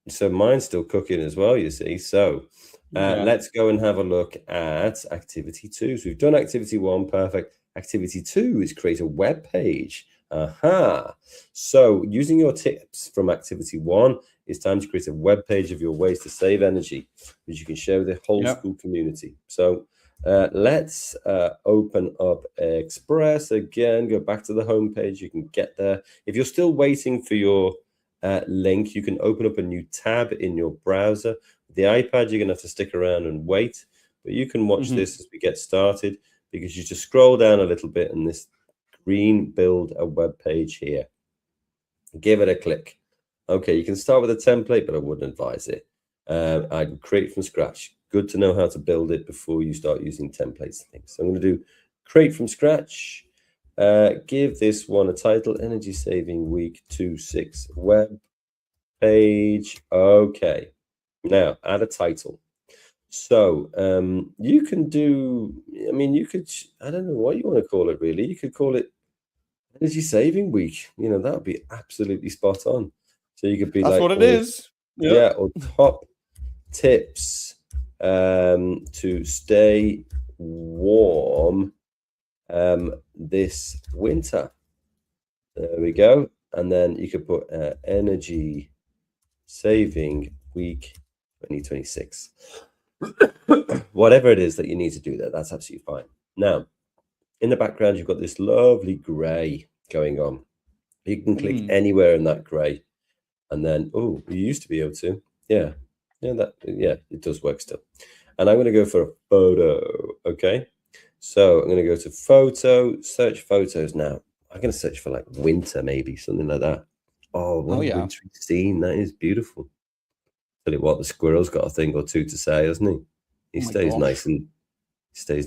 So mine's still cooking as well, you see. So let's go and have a look at activity 2. So we've done activity 1, perfect. Activity 2 is create a web page. Aha. So using your tips from activity 1, it's time to create a web page of your ways to save energy, which you can share with the whole school community. So let's open up Express again, go back to the home page. You can get there. If you're still waiting for your link, you can open up a new tab in your browser. With the iPad, you're going to have to stick around and wait, but you can watch this as we get started because you just scroll down a little bit and this green build a web page here. Give it a click. Okay, you can start with a template, but I wouldn't advise it. I'd create from scratch. Good to know how to build it before you start using templates and things. So I'm going to do create from scratch. Give this one a title, Energy Saving Week 26 web page. Okay, now add a title. So you can do, I don't know what you want to call it really. You could call it Energy Saving Week. That would be absolutely spot on. So you could be That's like, what it is. Yeah, or top tips to stay warm this winter. There we go. And then you could put Energy Saving Week 2026. Whatever it is that you need to do there, that's absolutely fine. Now, in the background, you've got this lovely grey going on. You can click anywhere in that grey. And then, you used to be able to. Yeah, it does work still. And I'm going to go for a photo. Okay. So I'm going to go to photo, search photos now. I'm going to search for like winter, maybe something like that. Oh, what a wintry scene. That is beautiful. Tell you what, the squirrel's got a thing or two to say, hasn't he? He Oh my stays gosh.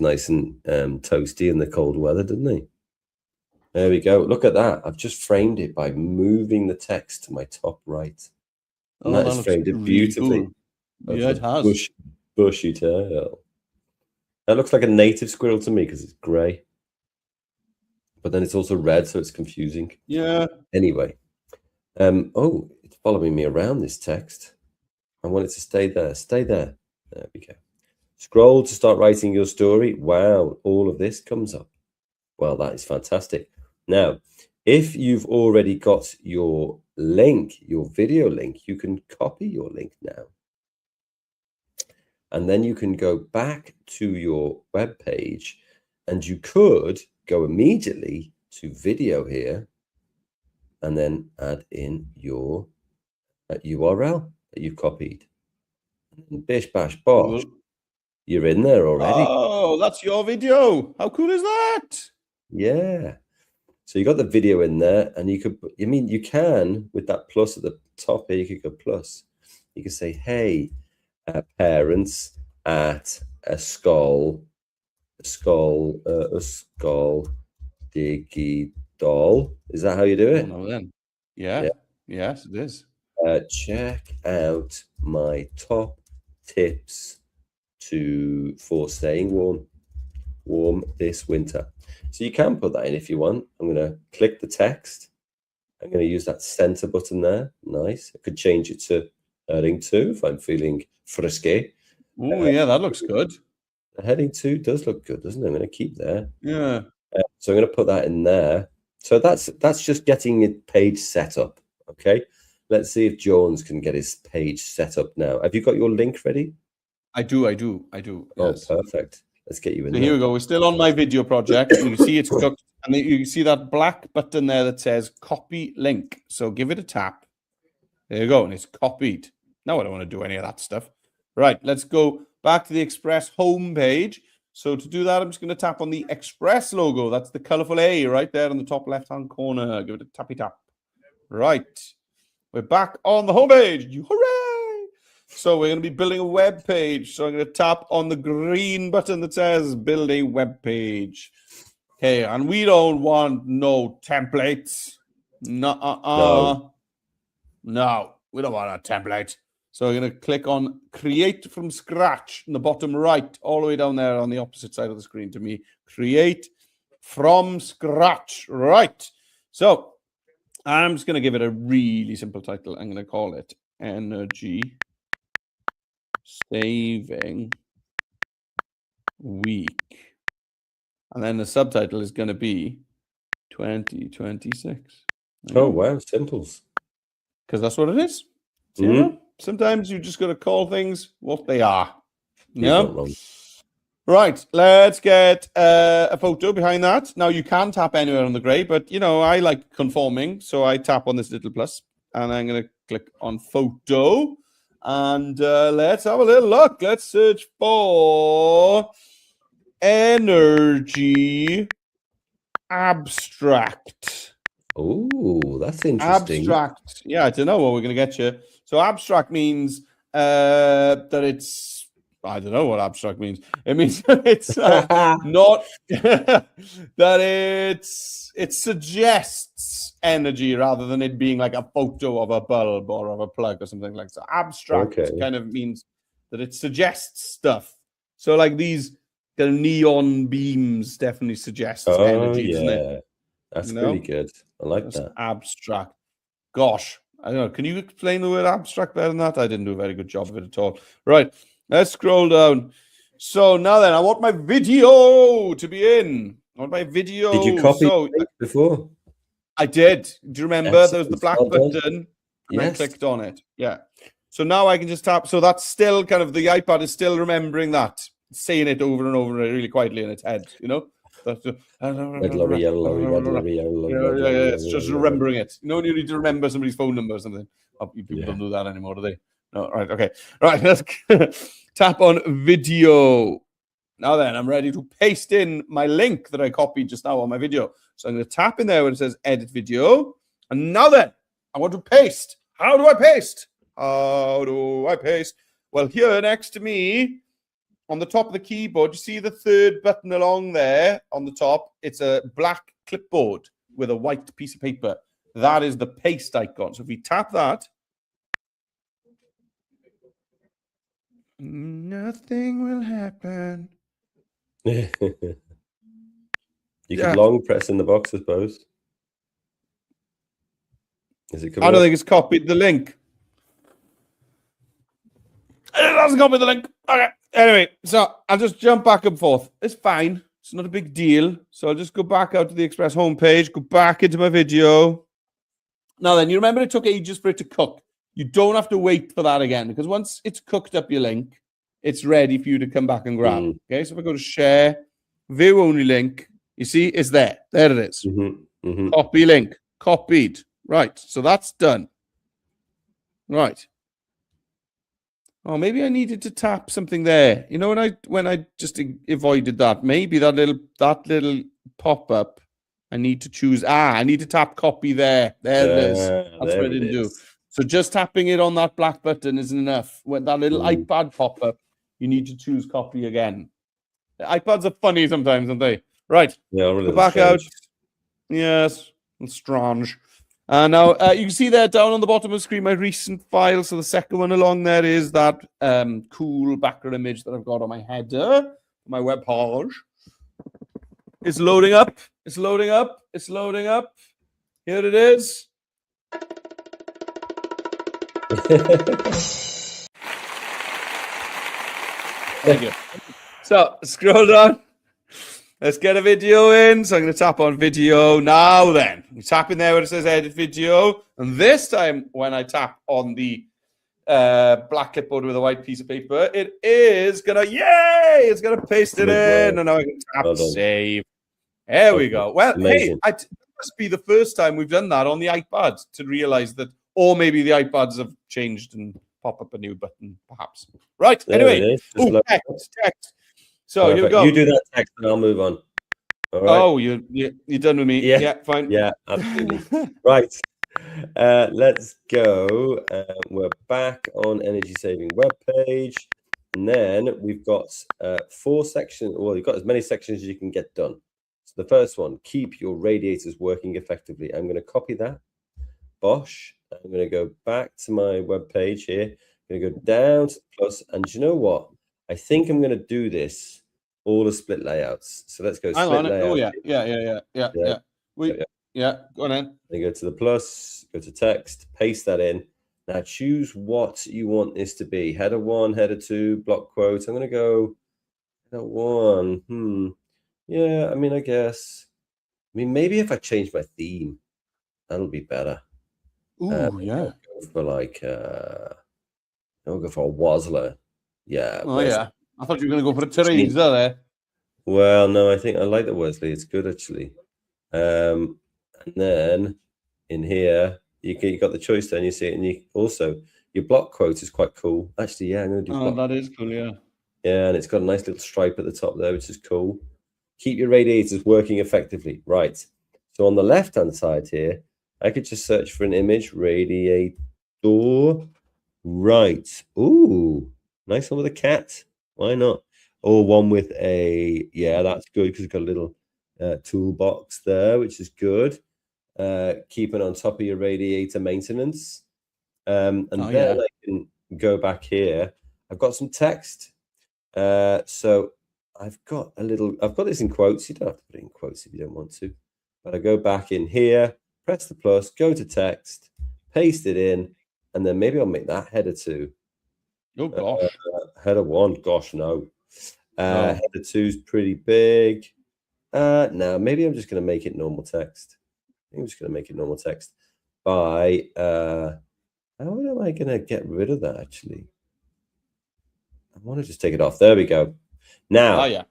nice and toasty in the cold weather, doesn't he? There we go. Look at that. I've just framed it by moving the text to my top right. And that has framed it beautifully. Cool. Yeah, it has. Bushy tail. That looks like a native squirrel to me because it's grey. But then it's also red, so it's confusing. Yeah. Anyway. Oh, it's following me around, this text. I want it to stay there. Stay there. There we go. Scroll to start writing your story. Wow, all of this comes up. Well, that is fantastic. Now, if you've already got your link, your video link, you can copy your link now. And then you can go back to your web page and you could go immediately to video here and then add in your URL that you've copied. And bish, bash, bosh. You're in there already. Oh, that's your video. How cool is that? Yeah. So you got the video in there, and you could, you can, with that plus at the top here, you could go plus. You could say, hey, parents at a skull diggy doll. Is that how you do it? Oh, no, then. Yeah. Yes, it is. Check out my top tips for staying warm this winter. So you can put that in if you want. I'm going to click the text. I'm going to use that center button there. Nice. I could change it to heading 2 if I'm feeling frisky. Oh, yeah, that looks good. The heading 2 does look good, doesn't it? I'm going to keep there. Yeah. So I'm going to put that in there. So that's just getting your page set up. Okay. Let's see if Jones can get his page set up now. Have you got your link ready? I do. Yes. Oh, perfect. Let's get you in So there. here we go. We're still on my video project. You can see it's cooked. And then you can see that black button there that says copy link. So give it a tap. There you go. And it's copied. Now I don't want to do any of that stuff. Right. Let's go back to the Express homepage. So to do that, I'm just going to tap on the Express logo. That's the colorful A right there in the top left-hand corner. Give it a tappy tap. Right. We're back on the homepage. Hooray! So we're going to be building a web page. So I'm going to tap on the green button that says build a web page. Okay, and we don't want no templates. No, we don't want a template. So we're going to click on create from scratch in the bottom right, all the way down there on the opposite side of the screen to me. Create from scratch. Right. So I'm just going to give it a really simple title. I'm going to call it Energy Saving Week. And then the subtitle is going to be 2026. Oh, wow. Simples. Because that's what it is. So, you know, sometimes you just got to call things what they are. Yeah. Right. Let's get a photo behind that. Now, you can tap anywhere on the gray, but, you know, I like conforming. So I tap on this little plus and I'm going to click on photo. And let's have a little look. Let's search for energy abstract. Oh, that's interesting. Abstract. Yeah, I don't know what we're going to get you. So abstract means that it's, I don't know what abstract means. It means that it's not, that it suggests energy rather than it being like a photo of a bulb or of a plug or something like that. Abstract kind of means that it suggests stuff. So like these kind of neon beams definitely suggest energy, doesn't it? That's really good. I like that. Abstract. Gosh, I don't know. Can you explain the word abstract better than that? I didn't do a very good job of it at all. Right. Let's scroll down. So now then, I want my video to be in. I want my video. Did you copy it before? I did. Do you remember? There was the black button. And I clicked on it. Yeah. So now I can just tap. So that's still kind of, the iPad is still remembering that. Saying it over and over really quietly in its head, you know? Red lorry, yellow lorry, red lorry, yellow lorry. Yeah, it's just remembering it. You know, you need to remember somebody's phone number or something. Oh, people don't do that anymore, do they? No, right, okay. Right, let's tap on video. Now then, I'm ready to paste in my link that I copied just now on my video. So I'm going to tap in there where it says edit video. And now then, I want to paste. How do I paste? How do I paste? Well, here next to me, on the top of the keyboard, you see the third button along there on the top? It's a black clipboard with a white piece of paper. That is the paste icon. So if we tap that, nothing will happen. You could long press in the box, I suppose. Is it coming I don't up? think it's copied the link. It hasn't copied the link. Okay. Anyway, so I'll just jump back and forth. It's fine. It's not a big deal. So I'll just go back out to the Express homepage, go back into my video. Now then, you remember it took ages for it to cook. You don't have to wait for that again, because once it's cooked up your link, it's ready for you to come back and grab. Okay, so if I go to share, view only link, you see it's there. There it is. Copy link, copied. Right, so that's done. Right. Oh, maybe I needed to tap something there. You know, when I just avoided that, maybe that little pop up. I need to choose. I need to tap copy there. There it is. That's what I didn't do. So just tapping it on that black button isn't enough. When that little iPad pop up, you need to choose copy again. The iPads are funny sometimes, aren't they? Right. Yeah, really go back out. Yes, it's strange. And now you can see there down on the bottom of the screen my recent file. So the second one along there is that cool background image that I've got on my header, my web page. It's loading up. It's loading up. It's loading up. Here it is. Thank you. So scroll down. Let's get a video in. So I'm going to tap on video now then. You tap in there where it says edit video. And this time when I tap on the black clipboard with a white piece of paper, it is going to, yay! It's going to paste it in. And now I can tap save. There we go. Well, amazing. Hey, it must be the first time we've done that on the iPad to realize that, or maybe the iPads have changed and pop up a new button, perhaps. Right. There anyway, text. So here we go. You do that text and I'll move on. All right. Oh, you're done with me. Yeah, fine. Yeah, absolutely. Right. Let's go. We're back on Energy Saving web page. And then we've got 4 sections. Well, you've got as many sections as you can get done. So the first one, keep your radiators working effectively. I'm going to copy that. Bosh. I'm going to go back to my web page here. I'm going to go down to the plus. And do you know what? I think I'm going to do this all the split layouts. So let's go split layout. Oh, yeah. Go on in. Then go to the plus, go to text, paste that in. Now choose what you want this to be. Header 1, header 2, block quote. I'm going to go header 1. Yeah, I mean, I guess. I mean, maybe if I change my theme, that'll be better. Ooh, yeah. Go for like, I'll go for a Wazzler. Yeah. Oh, yeah. I thought you were going to go for a Teresa there. Well, no, I think I like the Wesley. It's good, actually. And then in here, you got the choice there, and you see it. And you also, your block quote is quite cool. Actually, yeah, I'm going to do block. That is cool, yeah. Yeah, and it's got a nice little stripe at the top there, which is cool. Keep your radiators working effectively. Right. So on the left-hand side here, I could just search for an image, radiator. Right. Ooh, nice one with a cat. Why not? Or one with a, yeah, that's good because it's got a little toolbox there, which is good. Keeping on top of your radiator maintenance. And then I can go back here. I've got some text. So I've got this in quotes. You don't have to put it in quotes if you don't want to. But I go back in here, press the plus, go to text, paste it in, and then maybe I'll make that header 2. Oh, gosh. Header 1, gosh, no. Header 2 is pretty big. No, maybe I'm just going to make it normal text. I think I'm just going to make it normal text by, how am I going to get rid of that, actually? I want to just take it off. There we go. Now,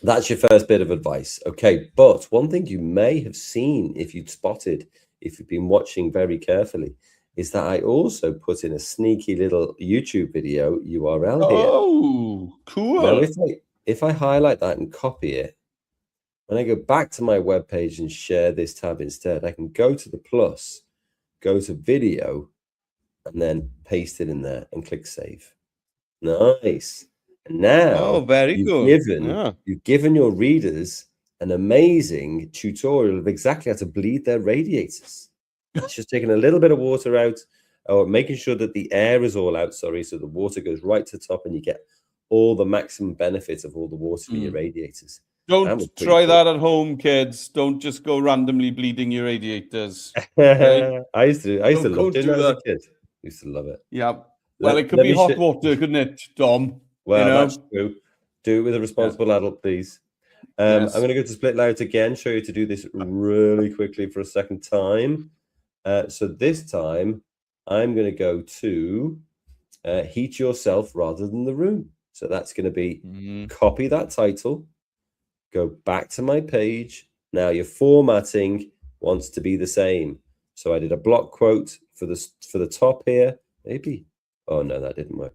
that's your first bit of advice. Okay, but one thing you may have seen if you'd spotted, if you've been watching very carefully, is that I also put in a sneaky little YouTube video URL here. Oh, cool. Now, if I highlight that and copy it, when I go back to my web page and share this tab instead, I can go to the plus, go to video, and then paste it in there and click save. Nice. And now Oh, very good. Yeah. you've given your readers an amazing tutorial of exactly how to bleed their radiators. It's just taking a little bit of water out, or making sure that the air is all out, sorry, so the water goes right to the top and you get all the maximum benefit of all the water in your radiators. Don't try that at home, kids. Don't just go randomly bleeding your radiators. Okay? I used to love doing that as a that. kid. Used to love it. Yeah. Well, it could be hot water, couldn't it, Dom? Well, that's true. Do it with a responsible adult, please. I'm going to go to split layout again, show you to do this really quickly for a second time. So this time, I'm going to go to heat yourself rather than the room. So that's going to be copy that title, go back to my page. Now your formatting wants to be the same. So I did a block quote for the top here. Maybe. Oh, no, that didn't work.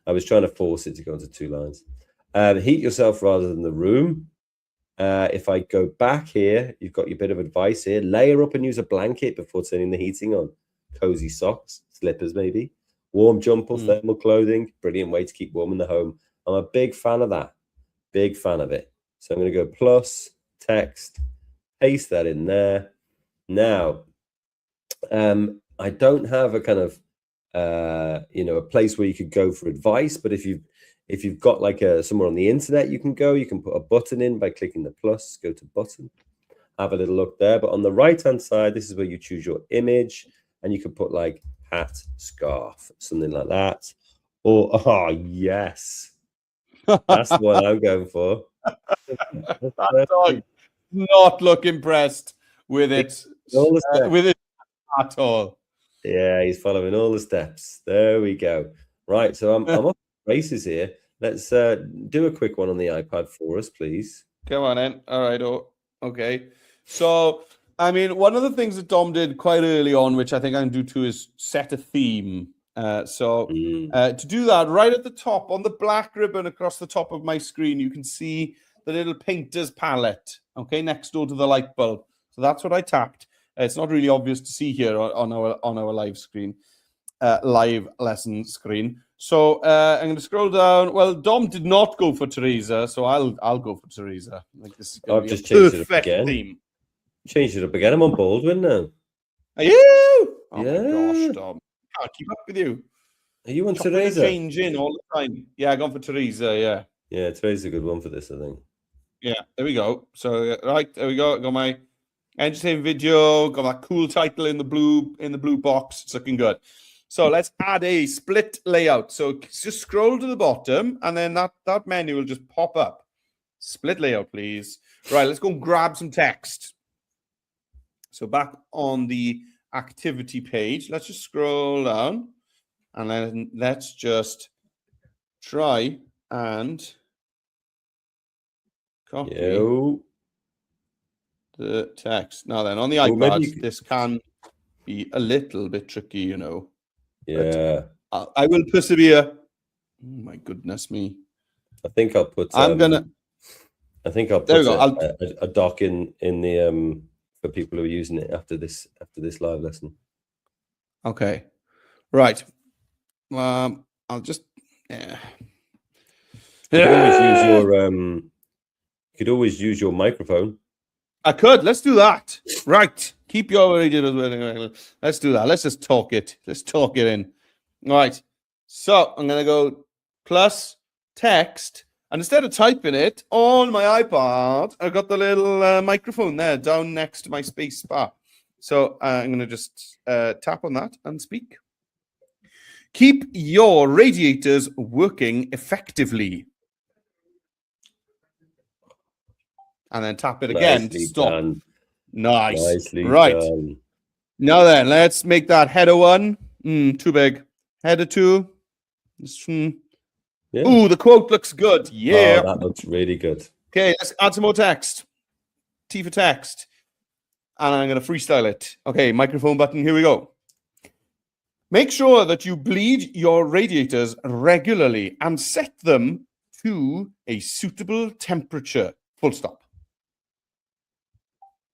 I was trying to force it to go into 2 lines. Heat yourself rather than the room. If I go back here, you've got your bit of advice here. Layer up and use a blanket before turning the heating on. Cozy socks, slippers maybe. Warm jumper, thermal clothing. Brilliant way to keep warm in the home. I'm a big fan of that. Big fan of it. So I'm going to go plus, text, paste that in there. Now, I don't have a kind of, a place where you could go for advice, but if you've got like somewhere on the internet you can go, you can put a button in by clicking the plus, go to button, have a little look there. But on the right hand side, this is where you choose your image, and you can put like hat, scarf, something like that. Or oh yes, that's the one I'm going for. That dog not look impressed with it at all. Yeah, he's following all the steps. There we go. Right, so I'm off races here. Let's do a quick one on the iPad for us, please. Come on in. All right. Oh, okay. So, I mean, one of the things that Dom did quite early on, which I think I can do too, is set a theme. To do that, right at the top, on the black ribbon across the top of my screen, you can see the little painter's palette, okay, next door to the light bulb. So that's what I tapped. It's not really obvious to see here on our live screen, live lesson screen. So I'm going to scroll down. Well, Dom did not go for Teresa, so I'll go for Teresa. Like this is I've just changed it up again. Theme. Changed it up again. I'm on Baldwin now. Are you? Oh yeah. My gosh, Dom. I can't keep up with you. Are you on Teresa? Changing all the time. Yeah, I gone for Teresa. Yeah. Yeah, Teresa's a good one for this, I think. Yeah, there we go. So right, there we go. Got my entertainment video. Got that cool title in the blue box. It's looking good. So let's add a split layout. So just scroll to the bottom, and then that menu will just pop up. Split layout, please. Right, let's go and grab some text. So back on the activity page, let's just scroll down, and then let's just try and copy the text. Now then, on the iPad, this can be a little bit tricky, you know. Yeah. But I will persevere. Oh my goodness me. I think I'll put I think I'll put a doc in the for people who are using it after this live lesson. Okay. Right. I'll just You could always use your microphone. I could. Let's do that. Right. Keep your Let's do that. Let's just talk it. Let's talk it in. All right. So I'm going to go plus text. And instead of typing it on my iPad, I've got the little microphone there down next to my space bar. So I'm going to just tap on that and speak. Keep your radiators working effectively. And then tap it again to stop. Done. Nice. Nicely right. Done. Now then, let's make that header 1. Too big. Header 2. Yeah. Ooh, the quote looks good. Yeah. Oh, that looks really good. Okay, let's add some more text. T for text. And I'm going to freestyle it. Okay, microphone button. Here we go. Make sure that you bleed your radiators regularly and set them to a suitable temperature. Full stop.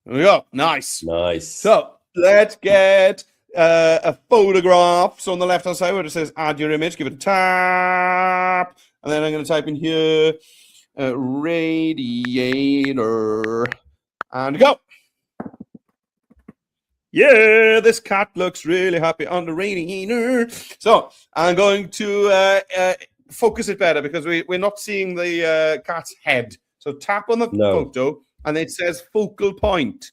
There we go. Nice. Nice. So let's get a photograph. So on the left-hand side where it says add your image, give it a tap. And then I'm going to type in here, radiator, and go. Yeah, this cat looks really happy on the radiator. So I'm going to focus it better because we're not seeing the cat's head. So tap on the photo and it says focal point.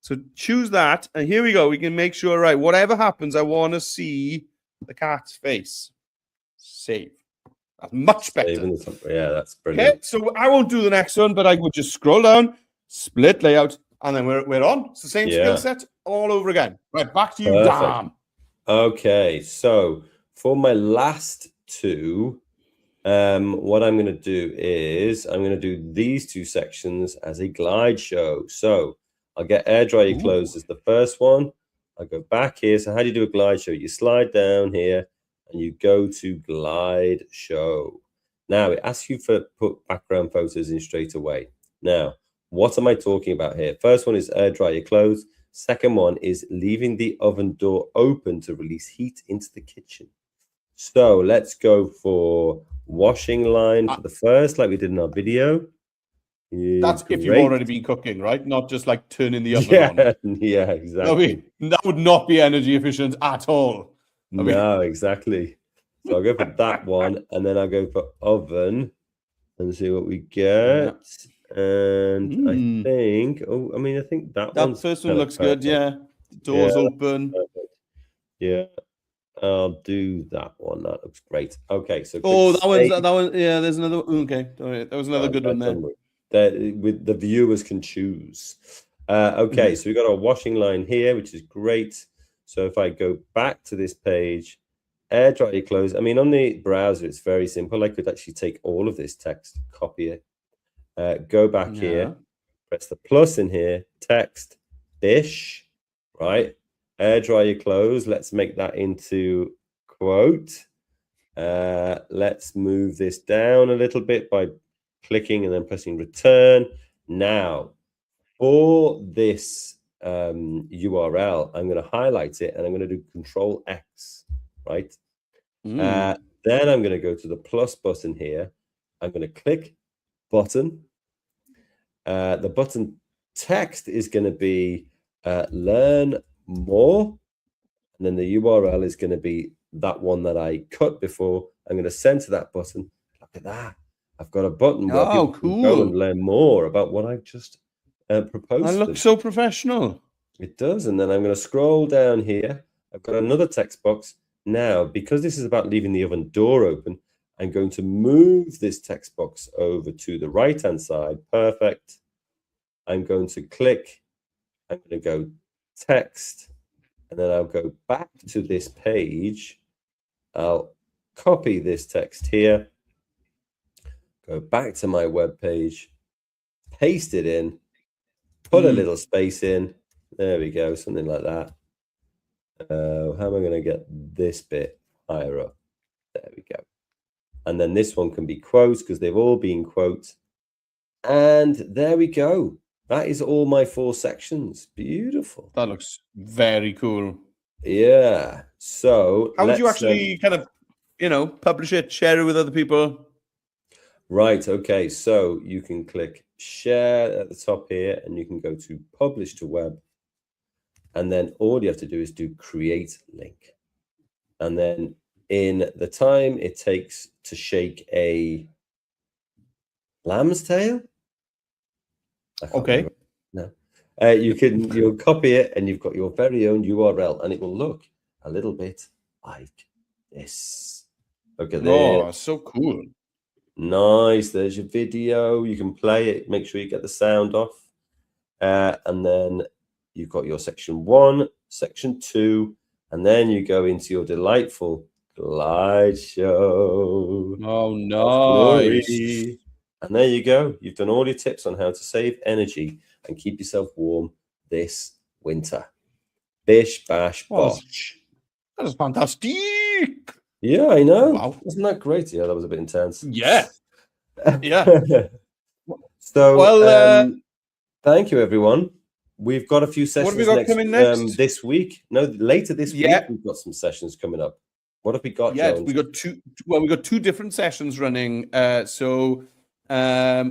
So choose that. And here we go. We can make sure, right, whatever happens, I want to see the cat's face. Save. That's much better. Yeah, that's brilliant. Okay, so I won't do the next one, but I would just scroll down, split layout, and then we're on. It's the same skill set all over again. Right, back to you, Dan. Okay, so for my last two, what I'm going to do is I'm going to do these two sections as a glide show. So I'll get air dry your clothes as the first one. I'll go back here. So how do you do a glide show? You slide down here and you go to glide show. Now it asks you for put background photos in straight away. Now, what am I talking about here? First one is air dry your clothes. Second one is leaving the oven door open to release heat into the kitchen. So let's go for washing line for the first, like we did in our video. That's if you've already been cooking, right? Not just like turning the oven on. Yeah, exactly. That would not be energy efficient at all. No, exactly. So I'll go for that one, and then I'll go for oven and see what we get. And I think, I think that first one looks good. Yeah, the door's open. Perfect. Yeah, I'll do that one. That looks great. Okay, so that one. Yeah, there's another. Okay, there was another good one there. With the viewers can choose. Okay, so we got our washing line here, which is great. So if I go back to this page, air dry your clothes. I mean, on the browser, it's very simple. I could actually take all of this text, copy it, go back here, press the plus in here, text, dish, right? Air dry your clothes. Let's make that into quote. Let's move this down a little bit by clicking and then pressing return. Now, for this URL, I'm going to highlight it and I'm going to do Control X, right? Then I'm going to go to the plus button here. I'm going to click button. The button text is going to be learn more. And then the URL is going to be that one that I cut before. I'm going to center that button. Look at that. I've got a button where people can go and learn more about what I've just proposed. That looks so professional. It does. And then I'm going to scroll down here. I've got another text box. Now, because this is about leaving the oven door open, I'm going to move this text box over to the right-hand side. Perfect. I'm going to click. I'm going to go text. And then I'll go back to this page. I'll copy this text here. Go back to my web page. Paste it in. Put a little space in. There we go. Something like that. How am I going to get this bit higher up? There we go. And then this one can be quotes because they've all been quotes. And there we go. That is all my 4 sections. Beautiful. That looks very cool. Yeah. So how would you actually kind of, publish it, share it with other people? Right. Okay. So you can click share at the top here and you can go to publish to web. And then all you have to do is do create link. And then in the time it takes to shake a lamb's tail. Okay. No. You'll copy it and you've got your very own URL and it will look a little bit like this. Look at this. Oh, so cool. Nice. There's your video. You can play it. Make sure you get the sound off. And then you've got your section 1, section 2, and then you go into your delightful glide show. Oh, nice. And there you go. You've done all your tips on how to save energy and keep yourself warm this winter. Bish, bash, bosh. That is fantastic. Yeah, I know. Wow. Wasn't that great? Yeah, that was a bit intense. Yeah. Yeah. So, thank you, everyone. We've got a few What have we sessions got coming next? this week. No, later this week Yeah. we've got some sessions coming up. What have we got, Yeah, Jones? we got two. Well, we got two different sessions running.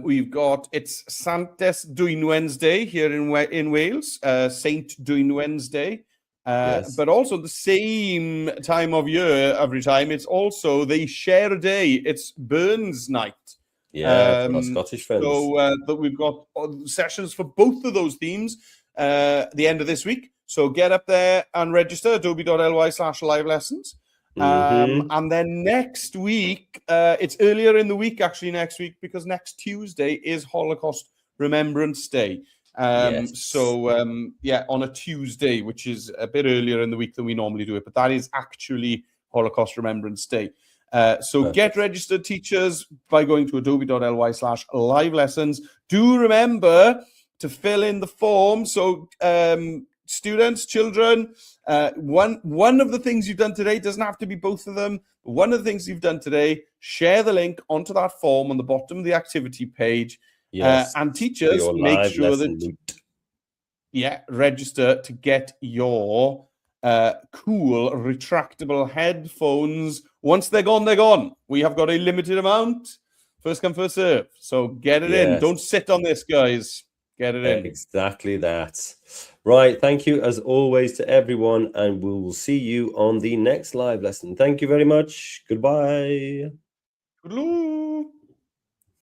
We've got it's Santes Dwyn Wednesday here in Wales, Saint Dwyn Wednesday. Yes. But also the same time of year every time. It's also they share a day. It's Burns night. Yeah, for our Scottish friends. So that we've got sessions for both of those themes the end of this week. So get up there and register, adobe.ly/live lessons. And then next week, it's earlier in the week, actually, next week, because next Tuesday is Holocaust Remembrance Day. Yeah, on a Tuesday, which is a bit earlier in the week than we normally do it, but that is actually Holocaust Remembrance Day. So get registered, teachers, by going to adobe.ly/live lessons. Do remember to fill in the form. So students, children, one of the things you've done today doesn't have to be both of them. One of the things you've done today, share the link onto that form on the bottom of the activity page. Yes. And teachers, make sure that register to get your cool retractable headphones. Once they're gone, they're gone. We have got a limited amount. First come, first serve. So get it in. Don't sit on this, guys. Get it in. Exactly that. Right. Thank you, as always, to everyone, and we will see you on the next live lesson. Thank you very much. Goodbye. Good luck.